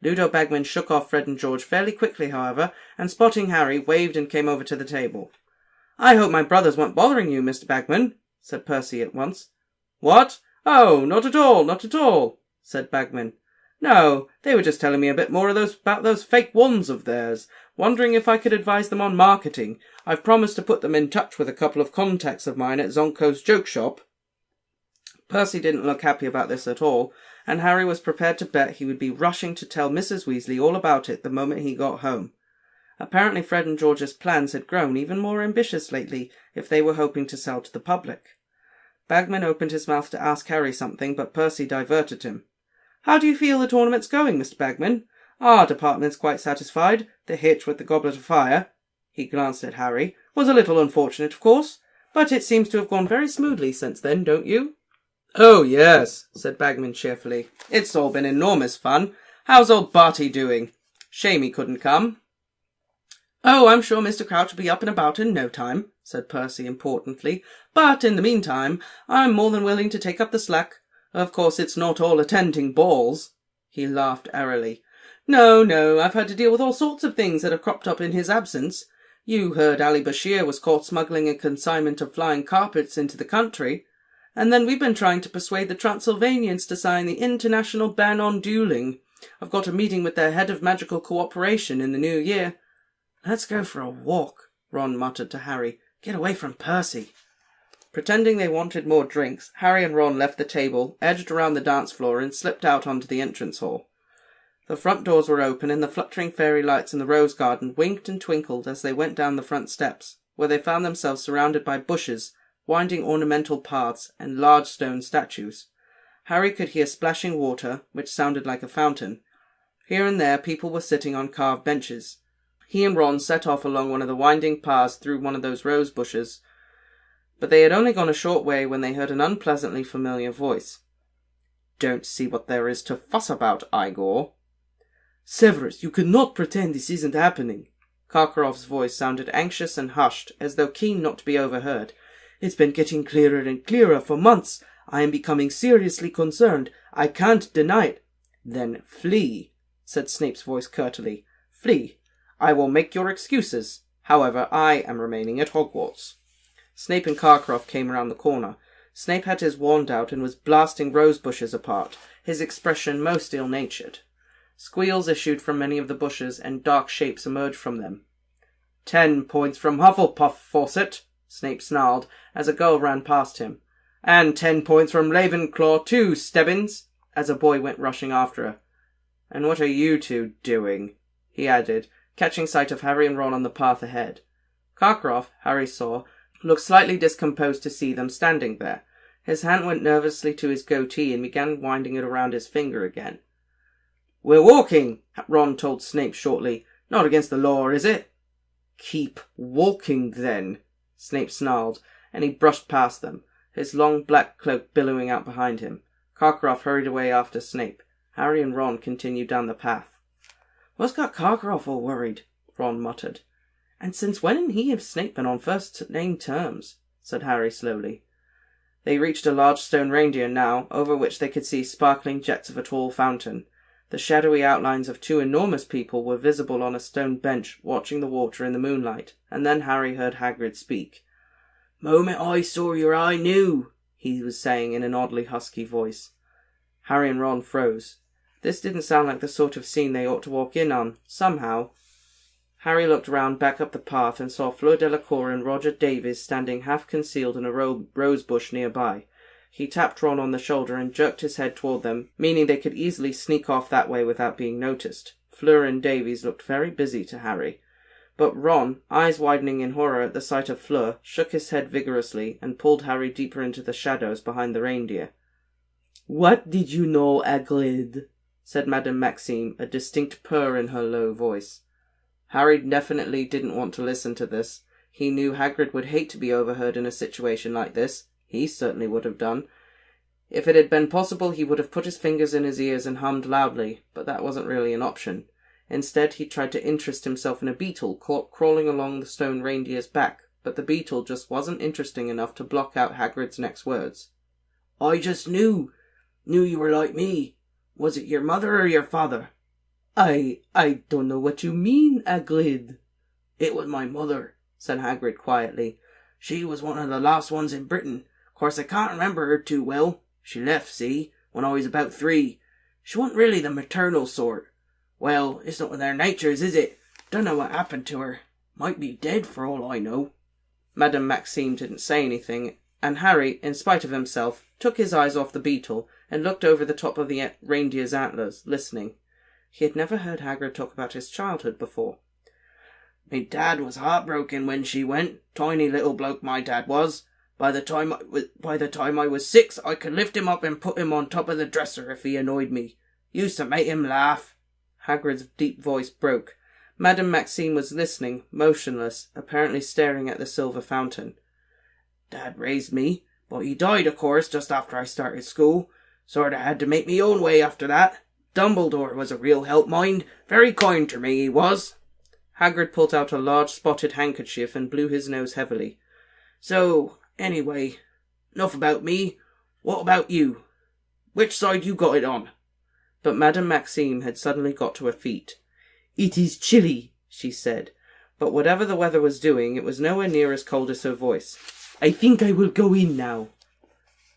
A: Ludo Bagman shook off Fred and George fairly quickly, however, and spotting Harry, waved and came over to the table. I hope my brothers weren't bothering you, Mr. Bagman, said Percy at once. What? Oh, not at all, said Bagman. No, they were just telling me a bit more about those fake wands of theirs. Wondering if I could advise them on marketing. I've promised to put them in touch with a couple of contacts of mine at Zonko's joke shop." Percy didn't look happy about this at all, and Harry was prepared to bet he would be rushing to tell Mrs. Weasley all about it the moment he got home. Apparently Fred and George's plans had grown even more ambitious lately if they were hoping to sell to the public. Bagman opened his mouth to ask Harry something, but Percy diverted him. "How do you feel the tournament's going, Mr. Bagman? Our department's quite satisfied. The hitch with the Goblet of Fire," he glanced at Harry, "was a little unfortunate, of course, but it seems to have gone very smoothly since then, don't you?" "Oh, yes," said Bagman cheerfully. "It's all been enormous fun. How's old Barty doing? Shame he couldn't come." "Oh, I'm sure Mr. Crouch will be up and about in no time," said Percy importantly. "But in the meantime, I'm more than willing to take up the slack. Of course, it's not all attending balls." He laughed airily. No, I've had to deal with all sorts of things that have cropped up in his absence. You heard Ali Bashir was caught smuggling a consignment of flying carpets into the country. And then we've been trying to persuade the Transylvanians to sign the international ban on dueling. I've got a meeting with their head of magical cooperation in the new year." "Let's go for a walk," Ron muttered to Harry. "Get away from Percy." Pretending they wanted more drinks, Harry and Ron left the table, edged around the dance floor, and slipped out onto the entrance hall. The front doors were open, and the fluttering fairy lights in the rose garden winked and twinkled as they went down the front steps, where they found themselves surrounded by bushes, winding ornamental paths, and large stone statues. Harry could hear splashing water, which sounded like a fountain. Here and there people were sitting on carved benches. He and Ron set off along one of the winding paths through one of those rose bushes, but they had only gone a short way when they heard an unpleasantly familiar voice. "Don't see what there is to fuss about, Igor." "Severus, you cannot pretend this isn't happening." Karkaroff's voice sounded anxious and hushed, as though keen not to be overheard. "It's been getting clearer and clearer for months. I am becoming seriously concerned. I can't deny it." "Then flee," said Snape's voice curtly. "Flee. I will make your excuses. However, I am remaining at Hogwarts." Snape and Karkaroff came around the corner. Snape had his wand out and was blasting rose bushes apart, his expression most ill-natured. Squeals issued from many of the bushes, and dark shapes emerged from them. 10 points from Hufflepuff, Fawcett," Snape snarled, as a girl ran past him. "And 10 points from Ravenclaw too, Stebbins," as a boy went rushing after her. "And what are you two doing?" he added, catching sight of Harry and Ron on the path ahead. Karkaroff, Harry saw, looked slightly discomposed to see them standing there. His hand went nervously to his goatee and began winding it around his finger again. "We're walking," Ron told Snape shortly. "Not against the law, is it?" "Keep walking, then," Snape snarled, and he brushed past them, his long black cloak billowing out behind him. Karkaroff hurried away after Snape. Harry and Ron continued down the path. "What's got Karkaroff all worried?" Ron muttered. "And since when had he and Snape been on first-name terms?" said Harry slowly. They reached a large stone reindeer now, over which they could see sparkling jets of a tall fountain. The shadowy outlines of 2 enormous people were visible on a stone bench watching the water in the moonlight, and then Harry heard Hagrid speak. "Moment I saw your I knew," he was saying in an oddly husky voice. Harry and Ron froze. This didn't sound like the sort of scene they ought to walk in on, somehow. Harry looked round back up the path and saw Fleur Delacour and Roger Davies standing half-concealed in a rose bush nearby. He tapped Ron on the shoulder and jerked his head toward them, meaning they could easily sneak off that way without being noticed. Fleur and Davies looked very busy to Harry. But Ron, eyes widening in horror at the sight of Fleur, shook his head vigorously and pulled Harry deeper into the shadows behind the reindeer. "What did you know, Hagrid?" said Madame Maxime, a distinct purr in her low voice. Harry definitely didn't want to listen to this. He knew Hagrid would hate to be overheard in a situation like this. He certainly would have done. If it had been possible, he would have put his fingers in his ears and hummed loudly, but that wasn't really an option. Instead, he tried to interest himself in a beetle crawling along the stone reindeer's back, but the beetle just wasn't interesting enough to block out Hagrid's next words. "I just knew you were like me. Was it your mother or your father?" I don't know what you mean, Hagrid." "It was my mother," said Hagrid quietly. "She was one of the last ones in Britain. Of course, I can't remember her too well. She left, see, when I was about 3. She wasn't really the maternal sort. Well, it's not in their natures, is it? Dunno what happened to her. Might be dead for all I know." Madame Maxime didn't say anything, and Harry, in spite of himself, took his eyes off the beetle and looked over the top of the reindeer's antlers, listening. He had never heard Hagrid talk about his childhood before. "Me dad was heartbroken when she went. Tiny little bloke my dad was. By the time I was 6, I could lift him up and put him on top of the dresser if he annoyed me. Used to make him laugh." Hagrid's deep voice broke. Madame Maxime was listening, motionless, apparently staring at the silver fountain. "Dad raised me, but he died, of course, just after I started school. Sorta had to make me own way after that. Dumbledore was a real help, mind. Very kind to me, he was." Hagrid pulled out a large spotted handkerchief and blew his nose heavily. "So, anyway, enough about me. What about you? Which side you got it on?" But Madame Maxime had suddenly got to her feet. "It is chilly," she said, but whatever the weather was doing, it was nowhere near as cold as her voice. "I think I will go in now."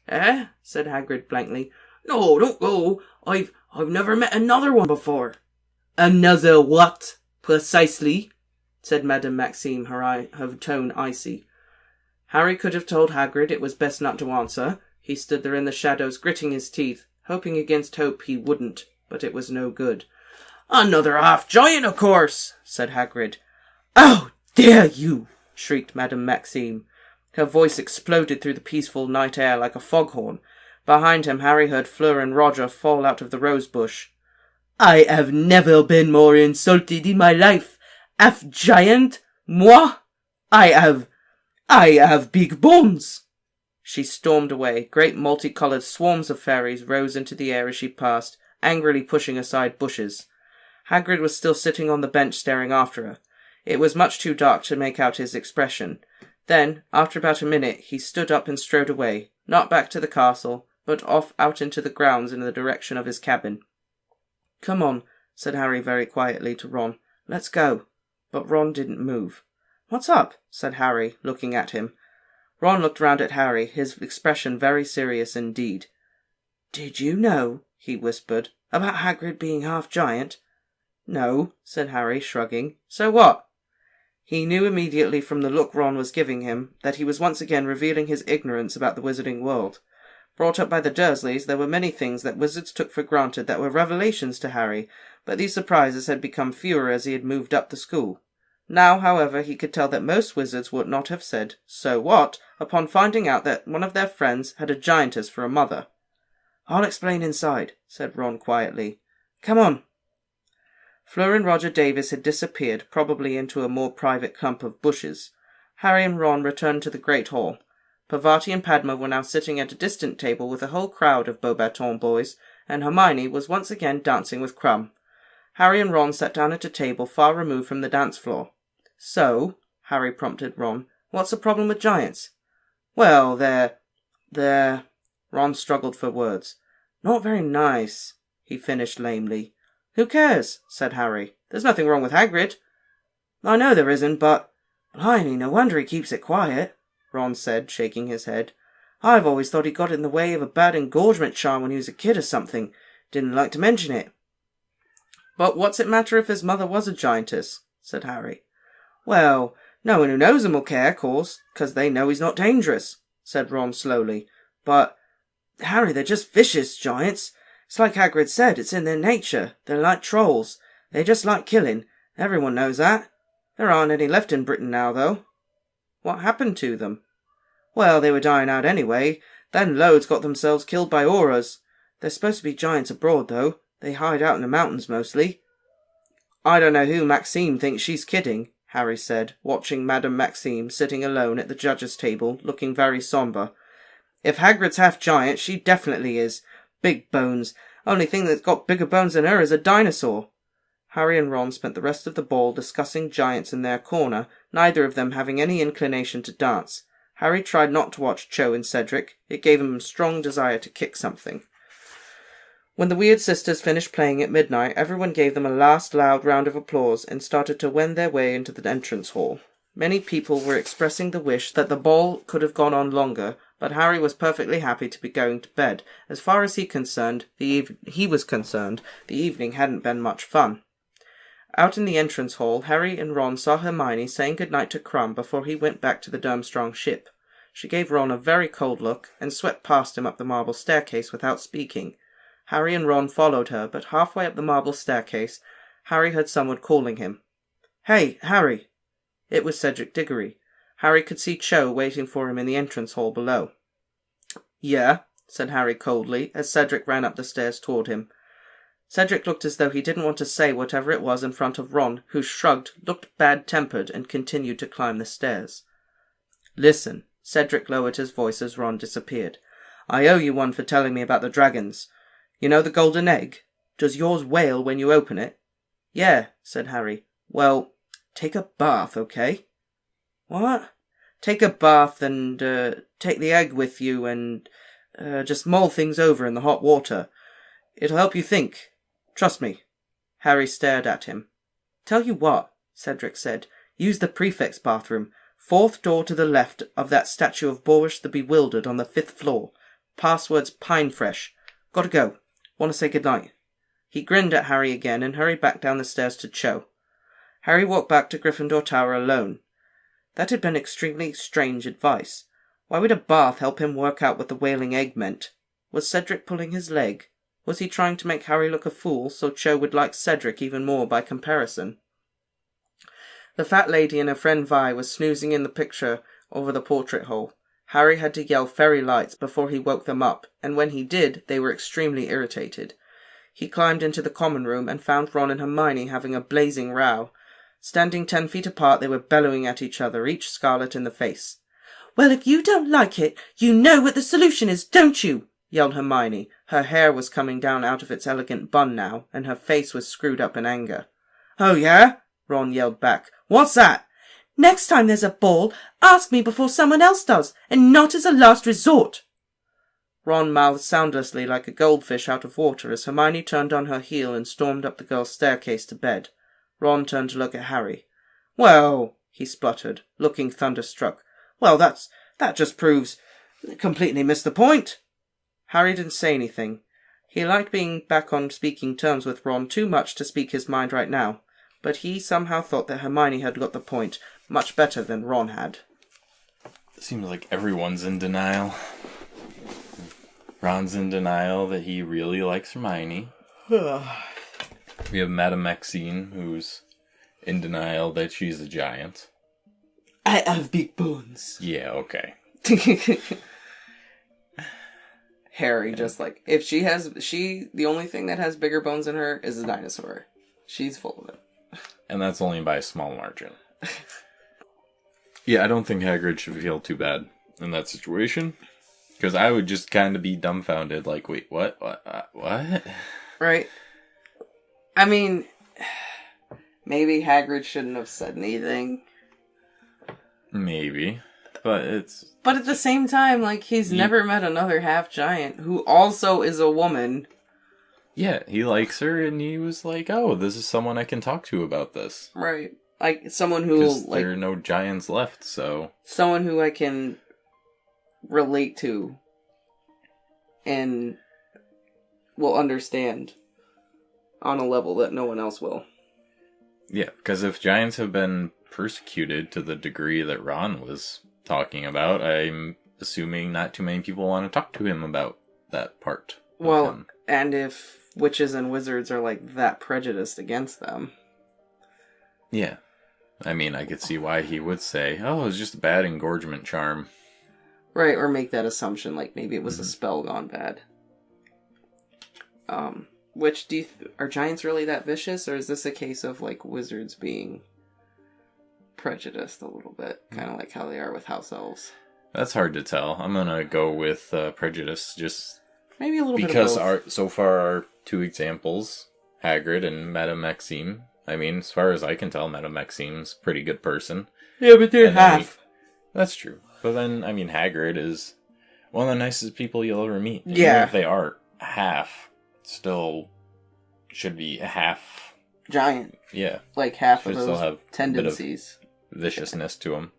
A: "Eh?" said Hagrid blankly. "No, don't go. I've never met another one before." "Another what, precisely?" said Madame Maxime, her tone icy. Harry could have told Hagrid it was best not to answer. He stood there in the shadows, gritting his teeth, hoping against hope he wouldn't, but it was no good. "Another half-giant, of course," said Hagrid. "How dare you!" shrieked Madame Maxime. Her voice exploded through the peaceful night air like a foghorn. Behind him, Harry heard Fleur and Roger fall out of the rose bush. "I have never been more insulted in my life. Half-giant? Moi? I have big bones." She stormed away. Great multicoloured swarms of fairies rose into the air as she passed, angrily pushing aside bushes. Hagrid was still sitting on the bench staring after her. It was much too dark to make out his expression. Then, after about a minute, he stood up and strode away, not back to the castle, but off out into the grounds in the direction of his cabin. "Come on," said Harry very quietly to Ron. "Let's go." But Ron didn't move. "What's up?" said Harry, looking at him. Ron looked round at Harry, his expression very serious indeed. "Did you know," he whispered, "about Hagrid being half-giant?" "No," said Harry, shrugging. "So what?" He knew immediately from the look Ron was giving him that he was once again revealing his ignorance about the wizarding world. Brought up by the Dursleys, there were many things that wizards took for granted that were revelations to Harry, but these surprises had become fewer as he had moved up the school. Now, however, he could tell that most wizards would not have said, "So what?" upon finding out that one of their friends had a giantess for a mother. "I'll explain inside," said Ron quietly. "Come on." Fleur and Roger Davis had disappeared, probably into a more private clump of bushes. Harry and Ron returned to the great hall. Parvati and Padma were now sitting at a distant table with a whole crowd of Beauxbaton boys, and Hermione was once again dancing with Crumb. Harry and Ron sat down at a table far removed from the dance floor. "So," Harry prompted Ron, "what's the problem with giants?" "Well, they're... Ron struggled for words. "Not very nice," he finished lamely. "Who cares?" said Harry. "There's nothing wrong with Hagrid." "I know there isn't, but... Blimey, no wonder he keeps it quiet," Ron said, shaking his head. "I've always thought he got in the way of a bad engorgement charm when he was a kid or something. Didn't like to mention it." "But what's it matter if his mother was a giantess?" said Harry. "Well, no one who knows him will care, of course, 'cause they know he's not dangerous," said Ron slowly. "But, Harry, they're just vicious, giants. It's like Hagrid said, it's in their nature. They're like trolls. They just like killing. Everyone knows that. There aren't any left in Britain now, though." "What happened to them?" "Well, they were dying out anyway. Then loads got themselves killed by auras. There's supposed to be giants abroad, though. They hide out in the mountains mostly." "I don't know who Maxime thinks she's kidding," Harry said, watching Madame Maxime sitting alone at the judges' table, looking very sombre. "If Hagrid's half-giant, she definitely is. Big bones. Only thing that's got bigger bones than her is a dinosaur." Harry and Ron spent the rest of the ball discussing giants in their corner, neither of them having any inclination to dance. Harry tried not to watch Cho and Cedric. It gave him a strong desire to kick something. When the Weird Sisters finished playing at midnight, everyone gave them a last loud round of applause and started to wend their way into the entrance hall. Many people were expressing the wish that the ball could have gone on longer, but Harry was perfectly happy to be going to bed. As far as he was concerned, the evening hadn't been much fun. Out in the entrance hall, Harry and Ron saw Hermione saying goodnight to Crumb before he went back to the Durmstrang ship. She gave Ron a very cold look and swept past him up the marble staircase without speaking. Harry and Ron followed her, but halfway up the marble staircase, Harry heard someone calling him. "Hey, Harry!" It was Cedric Diggory. Harry could see Cho waiting for him in the entrance hall below. "Yeah," said Harry coldly, as Cedric ran up the stairs toward him. Cedric looked as though he didn't want to say whatever it was in front of Ron, who shrugged, looked bad-tempered, and continued to climb the stairs. "Listen," Cedric lowered his voice as Ron disappeared. "I owe you one for telling me about the dragons. You know the golden egg? Does yours wail when you open it?" "Yeah," said Harry. "Well, take a bath, okay?" "What?" "Take a bath and, take the egg with you and, just mull things over in the hot water. It'll help you think. Trust me." Harry stared at him. "Tell you what," Cedric said. "Use the prefect's bathroom. 4th door to the left of that statue of Boris the Bewildered on the 5th floor. Password's Pinefresh. Gotta go. Want to say goodnight." He grinned at Harry again and hurried back down the stairs to Cho. Harry walked back to Gryffindor Tower alone. That had been extremely strange advice. Why would a bath help him work out what the wailing egg meant? Was Cedric pulling his leg? Was he trying to make Harry look a fool so Cho would like Cedric even more by comparison? The fat lady and her friend Vi was snoozing in the picture over the portrait hole. Harry had to yell fairy lights before he woke them up, and when he did, they were extremely irritated. He climbed into the common room and found Ron and Hermione having a blazing row. Standing 10 feet apart, they were bellowing at each other, each scarlet in the face. "Well, if you don't like it, you know what the solution is, don't you?" yelled Hermione. Her hair was coming down out of its elegant bun now, and her face was screwed up in anger. "Oh, yeah?" Ron yelled back. "What's that?" "Next time there's a ball, ask me before someone else does, and not as a last resort." Ron mouthed soundlessly like a goldfish out of water as Hermione turned on her heel and stormed up the girls' staircase to bed. Ron turned to look at Harry. "Well," he spluttered, looking thunderstruck. "Well, that just proves... completely missed the point." Harry didn't say anything. He liked being back on speaking terms with Ron too much to speak his mind right now, but he somehow thought that Hermione had got the point much better than Ron had.
B: Seems like everyone's in denial. Ron's in denial that he really likes Hermione. We have Madame Maxine, who's in denial that she's a giant.
A: "I have big bones."
B: Yeah, okay.
A: Harry just like, if the only thing that has bigger bones in her is a dinosaur. She's full of it.
B: And that's only by a small margin. Yeah, I don't think Hagrid should feel too bad in that situation. Because I would just kind of be dumbfounded, like, wait, what? What?
A: Right. I mean, maybe Hagrid shouldn't have said anything.
B: Maybe. But
A: at the same time, like, he's never met another half-giant who also is a woman.
B: Yeah, he likes her, and he was like, oh, this is someone I can talk to about this.
A: Right. Like, someone who...
B: Because
A: like,
B: there are no giants left, so...
A: Someone who I can relate to and will understand on a level that no one else will.
B: Yeah, because if giants have been persecuted to the degree that Ron was talking about, I'm assuming not too many people want to talk to him about that part.
A: Well,
B: him.
A: And if witches and wizards are like that prejudiced against them.
B: Yeah. I mean, I could see why he would say, oh, it's just a bad engorgement charm.
A: Right, or make that assumption, like maybe it was a spell gone bad. Which, are giants really that vicious, or is this a case of, like, wizards being prejudiced a little bit? Kind of like how they are with house elves.
B: That's hard to tell. I'm gonna go with prejudice, just...
A: Maybe a little bit of both.
B: So far our two examples, Hagrid and Madame Maxime. I mean, as far as I can tell, Madame Maxime's a pretty good person.
A: Yeah, but they're half.
B: That's true. But then, I mean, Hagrid is one of the nicest people you'll ever meet.
A: Yeah.
B: Even if they are half, still should be half...
A: giant.
B: Yeah.
A: Like half
B: should
A: of those
B: still have
A: tendencies.
B: A bit of viciousness to him.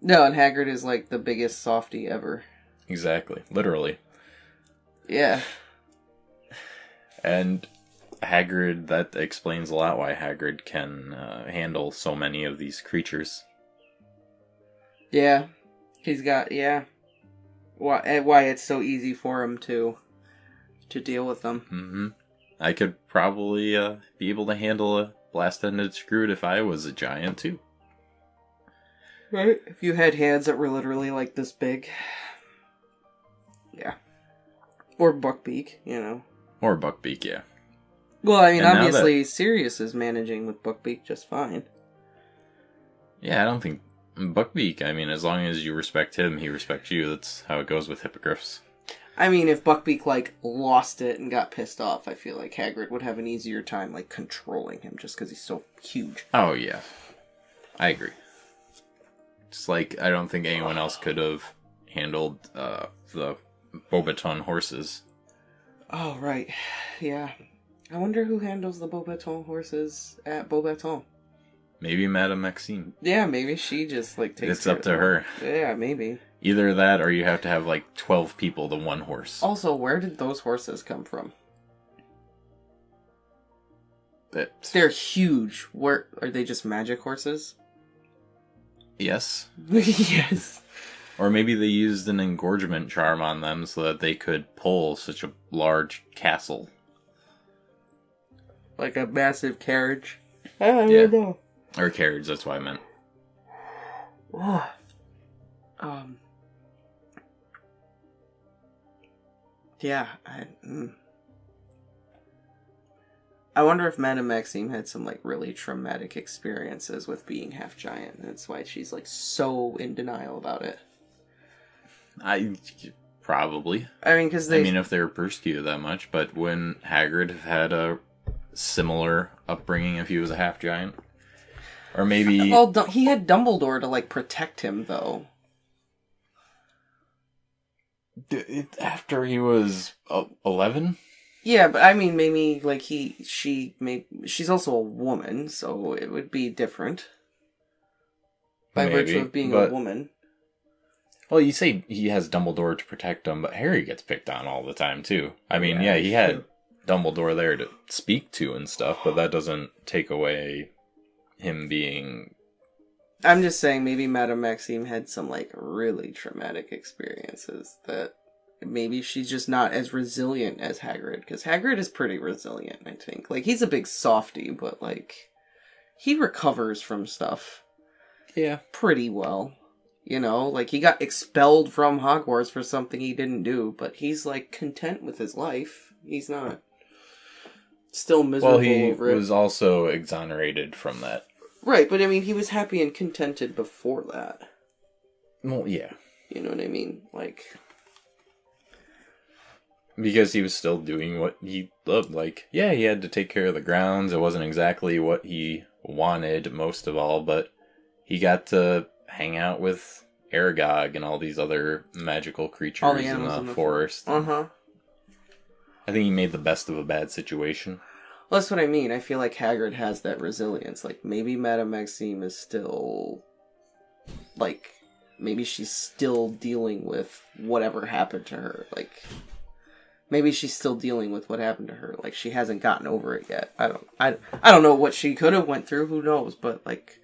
A: No, and Hagrid is like the biggest softie ever.
B: Exactly. Literally.
A: Yeah.
B: And Hagrid, that explains a lot why Hagrid can handle so many of these creatures.
A: Yeah. He's got, yeah. Why it's so easy for him to deal with them.
B: Mm-hmm. I could probably be able to handle a blast-ended Scroot if I was a giant, too.
A: Right? If you had hands that were literally like this big. Yeah. Or Buckbeak, you know.
B: Or Buckbeak, yeah.
A: Well, I mean,
B: And
A: obviously, Sirius is managing with Buckbeak just fine.
B: Yeah, I don't think... Buckbeak, I mean, as long as you respect him, he respects you. That's how it goes with hippogriffs.
A: I mean, if Buckbeak, like, lost it and got pissed off, I feel like Hagrid would have an easier time, like, controlling him just because he's so huge.
B: Oh, yeah. I agree. Just like, I don't think anyone else could have handled the Beaubaton horses.
A: Oh, right. Yeah. I wonder who handles the Beaubaton horses at Beaubaton.
B: Maybe Madame Maxime.
A: Yeah, maybe she just, like, takes
B: It's up to her.
A: Yeah, maybe.
B: Either that, or you have to have, like, 12 people to one horse.
A: Also, where did those horses come from? They're huge. Where are they? Just magic horses?
B: Yes.
A: Yes.
B: Or maybe they used an engorgement charm on them so that they could pull such a large castle.
A: Like a massive carriage? I don't know.
B: Or carriage, that's what I meant.
A: Yeah, I wonder if Madame Maxime had some, like, really traumatic experiences with being half giant. And that's why she's, like, so in denial about it.
B: Probably.
A: I mean, because they...
B: if they were persecuted that much, but wouldn't Hagrid have had a similar upbringing if he was a half giant? Or maybe...
A: Well, he had Dumbledore to, like, protect him, though.
B: After he was 11?
A: Yeah, but I mean, maybe, like, she's also a woman, so it would be different. By virtue of being a woman.
B: Well, you say he has Dumbledore to protect him, but Harry gets picked on all the time, too. I mean, yeah he had Dumbledore there to speak to and stuff, but that doesn't take away him being...
A: I'm just saying maybe Madame Maxime had some, like, really traumatic experiences that maybe she's just not as resilient as Hagrid. Because Hagrid is pretty resilient, I think. Like, he's a big softie, but, like, he recovers from stuff.
B: Yeah.
A: Pretty well. You know, like, he got expelled from Hogwarts for something he didn't do, but he's, like, content with his life. He's not still miserable over it.
B: Well, he was also exonerated from that.
A: Right, but I mean, he was happy and contented before that.
B: Well, yeah.
A: You know what I mean? Like...
B: Because he was still doing what he loved. Like, yeah, he had to take care of the grounds. It wasn't exactly what he wanted, most of all, but he got to hang out with Aragog and all these other magical creatures in the forest.
A: Uh-huh.
B: I think he made the best of a bad situation.
A: Well, that's what I mean. I feel like Hagrid has that resilience. Like, maybe Madame Maxime is still... Like, maybe she's still dealing with whatever happened to her. Like, maybe she's still dealing with what happened to her. Like, she hasn't gotten over it yet. I don't know what she could have went through. Who knows? But, like...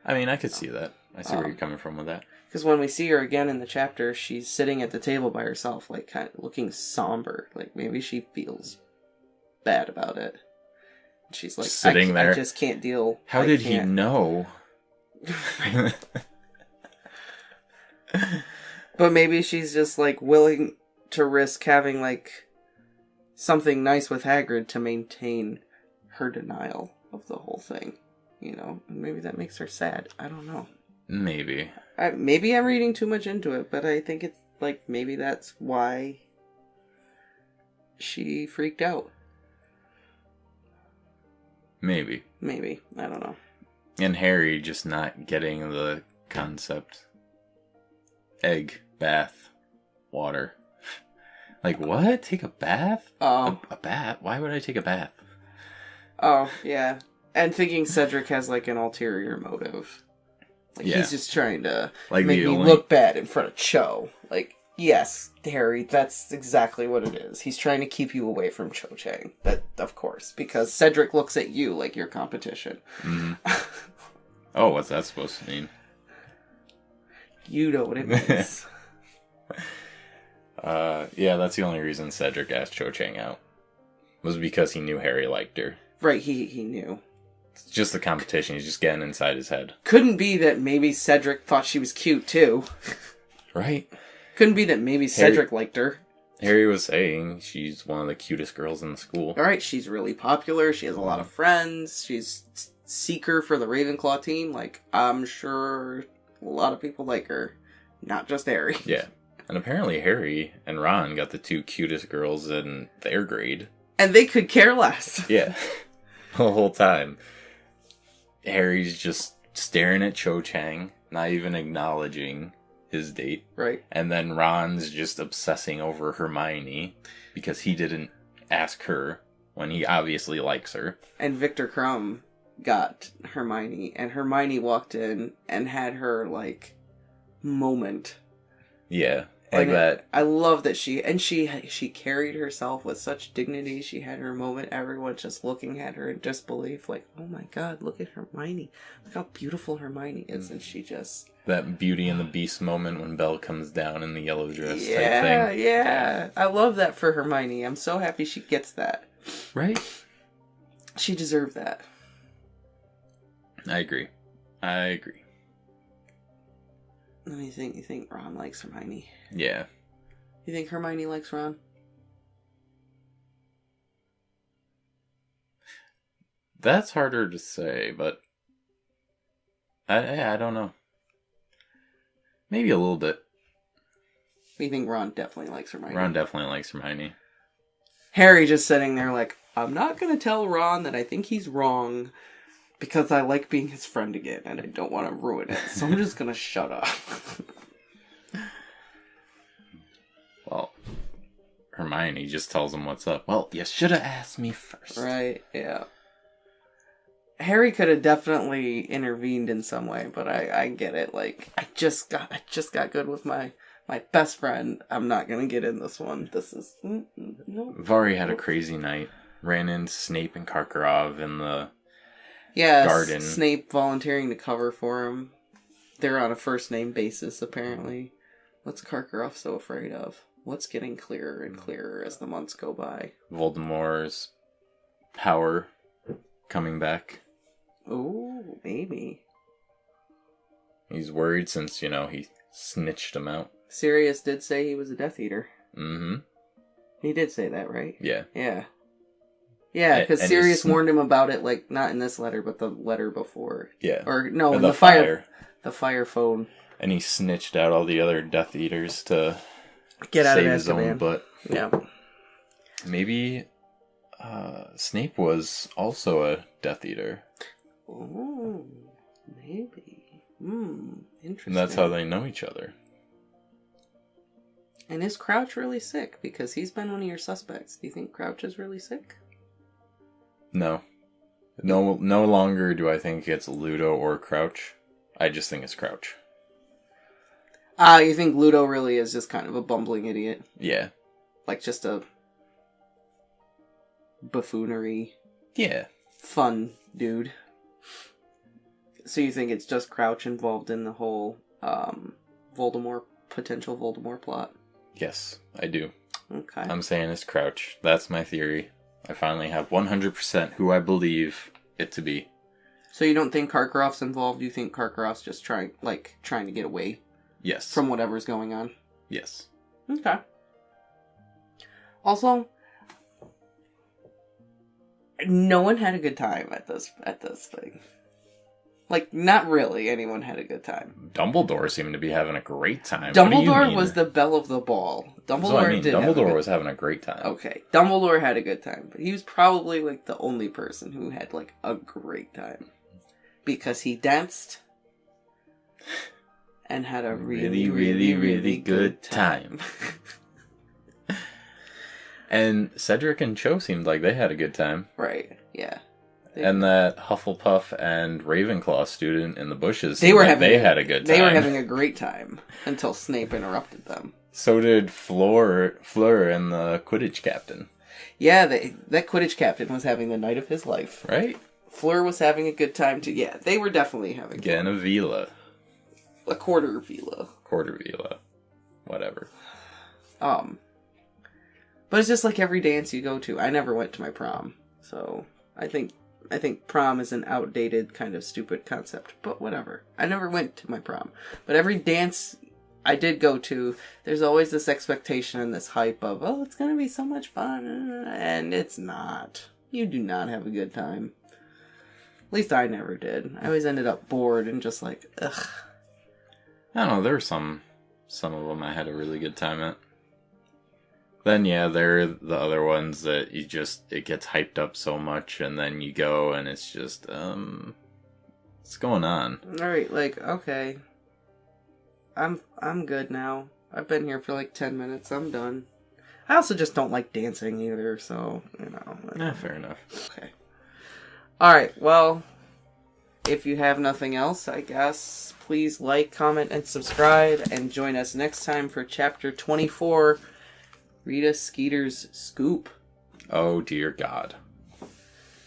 B: I mean, I could see that. I see where you're coming from with that.
A: Because when we see her again in the chapter, she's sitting at the table by herself, like, kind of looking somber. Like, maybe she feels bad about it. She's like,
B: sitting there.
A: I just can't deal.
B: How did he know?
A: But maybe she's just, like, willing to risk having, like, something nice with Hagrid to maintain her denial of the whole thing. You know? And maybe that makes her sad. I don't know.
B: Maybe.
A: Maybe I'm reading too much into it, but I think it's, like, maybe that's why she freaked out.
B: Maybe.
A: I don't know.
B: And Harry just not getting the concept. Egg, bath, water. Like, what? Take a bath?
A: Oh.
B: A bath? Why would I take a bath?
A: Oh, yeah. And thinking Cedric has, like, an ulterior motive. Like, he's just trying to make me look bad in front of Cho. Like, Yes, Harry, that's exactly what it is. He's trying to keep you away from Cho Chang. That, of course, because Cedric looks at you like your competition.
B: Mm-hmm. Oh, what's that supposed to mean?
A: You know what it means.
B: Yeah, that's the only reason Cedric asked Cho Chang out. Was because he knew Harry liked her.
A: Right, he knew.
B: It's just the competition. He's just getting inside his head.
A: Couldn't be that maybe Cedric thought she was cute, too.
B: Right?
A: Couldn't be that maybe Cedric liked her.
B: Harry was saying she's one of the cutest girls in the school.
A: Alright, she's really popular. She has a lot of friends. She's seeker for the Ravenclaw team. Like, I'm sure a lot of people like her. Not just Harry.
B: Yeah. And apparently Harry and Ron got the two cutest girls in their grade.
A: And they could care less.
B: Yeah. The whole time. Harry's just staring at Cho Chang, not even acknowledging his date.
A: Right.
B: And then Ron's just obsessing over Hermione because he didn't ask her when he obviously likes her.
A: And Victor Crumb got Hermione, and Hermione walked in and had her, like, moment.
B: Yeah. Like
A: and
B: that.
A: I love that she carried herself with such dignity. She had her moment. Everyone just looking at her in disbelief, like, oh my god, look at Hermione. Look how beautiful Hermione is. And she just...
B: That Beauty and the Beast moment when Belle comes down in the yellow dress type thing.
A: Yeah. I love that for Hermione. I'm so happy she gets that.
B: Right?
A: She deserved that.
B: I agree.
A: Let me think. You think Ron likes Hermione?
B: Yeah.
A: You think Hermione likes Ron?
B: That's harder to say, but I don't know. Maybe a little bit.
A: You think Ron definitely likes Hermione?
B: Ron definitely likes Hermione.
A: Harry just sitting there like, I'm not going to tell Ron that I think he's wrong because I like being his friend again and I don't want to ruin it. So I'm just going to shut up.
B: Well, Hermione just tells him what's up. Well, you should have asked me first.
A: Right, yeah. Harry could have definitely intervened in some way, but I get it. Like, I just got good with my best friend. I'm not gonna get in this one. This is no.
B: Vari had a crazy night. Ran into Snape and Karkaroff in the garden.
A: Snape volunteering to cover for him. They're on a first name basis apparently. What's Karkaroff so afraid of? What's getting clearer and clearer as the months go by?
B: Voldemort's power coming back.
A: Oh, maybe.
B: He's worried since, he snitched him out.
A: Sirius did say he was a Death Eater.
B: Mm-hmm.
A: He did say that, right?
B: Yeah.
A: Yeah. Yeah, because Sirius warned him about it, like, not in this letter, but the letter before.
B: Yeah.
A: Or, no, in the fire. The fire phone.
B: And he snitched out all the other Death Eaters to
A: get out
B: save
A: of
B: his own butt.
A: Yeah.
B: Maybe Snape was also a Death Eater.
A: Oh, maybe. Interesting.
B: And that's how they know each other.
A: And is Crouch really sick? Because he's been one of your suspects. Do you think Crouch is really sick?
B: No. No longer do I think it's Ludo or Crouch. I just think it's Crouch.
A: You think Ludo really is just kind of a bumbling idiot?
B: Yeah.
A: Like just a buffoonery.
B: Yeah.
A: Fun dude. So you think it's just Crouch involved in the whole potential Voldemort plot?
B: Yes, I do.
A: Okay.
B: I'm saying it's Crouch. That's my theory. I finally have 100% who I believe it to be.
A: So you don't think Karkaroff's involved? You think Karkaroff's just trying to get away?
B: Yes.
A: From whatever's going on?
B: Yes.
A: Okay. Also, no one had a good time at this thing. Like, not really anyone had a good time.
B: Dumbledore seemed to be having a great time.
A: Dumbledore was the belle of the ball.
B: Dumbledore was having a great time.
A: Okay, Dumbledore had a good time, but he was probably, like, the only person who had, like, a great time. Because he danced and had a really good time.
B: And Cedric and Cho seemed like they had a good time.
A: Right, yeah.
B: And that Hufflepuff and Ravenclaw student in the bushes,
A: they had a good time.
B: They
A: were having a great time until Snape interrupted them.
B: So did Fleur and the Quidditch captain.
A: Yeah, that Quidditch captain was having the night of his life.
B: Right?
A: Fleur was having a good time too. Yeah, they were definitely having
B: Getting a vila.
A: a quarter vila.
B: Quarter vila. Whatever.
A: But it's just like every dance you go to. I never went to my prom, so I think prom is an outdated kind of stupid concept. But whatever. I never went to my prom, but every dance I did go to, there's always this expectation and this hype of, oh, it's gonna be so much fun, and it's not. You do not have a good time. At least I never did. I always ended up bored and just like, ugh.
B: I don't know, there were some of them I had a really good time at. Then, yeah, there are the other ones that it gets hyped up so much, and then you go, and it's just, what's going on?
A: Alright, like, okay. I'm good now. I've been here for like 10 minutes. I'm done. I also just don't like dancing either, so, you know.
B: Yeah, fair enough.
A: Okay. Alright, well, if you have nothing else, I guess, please like, comment, and subscribe, and join us next time for Chapter 24, Rita Skeeter's Scoop.
B: Oh, dear God.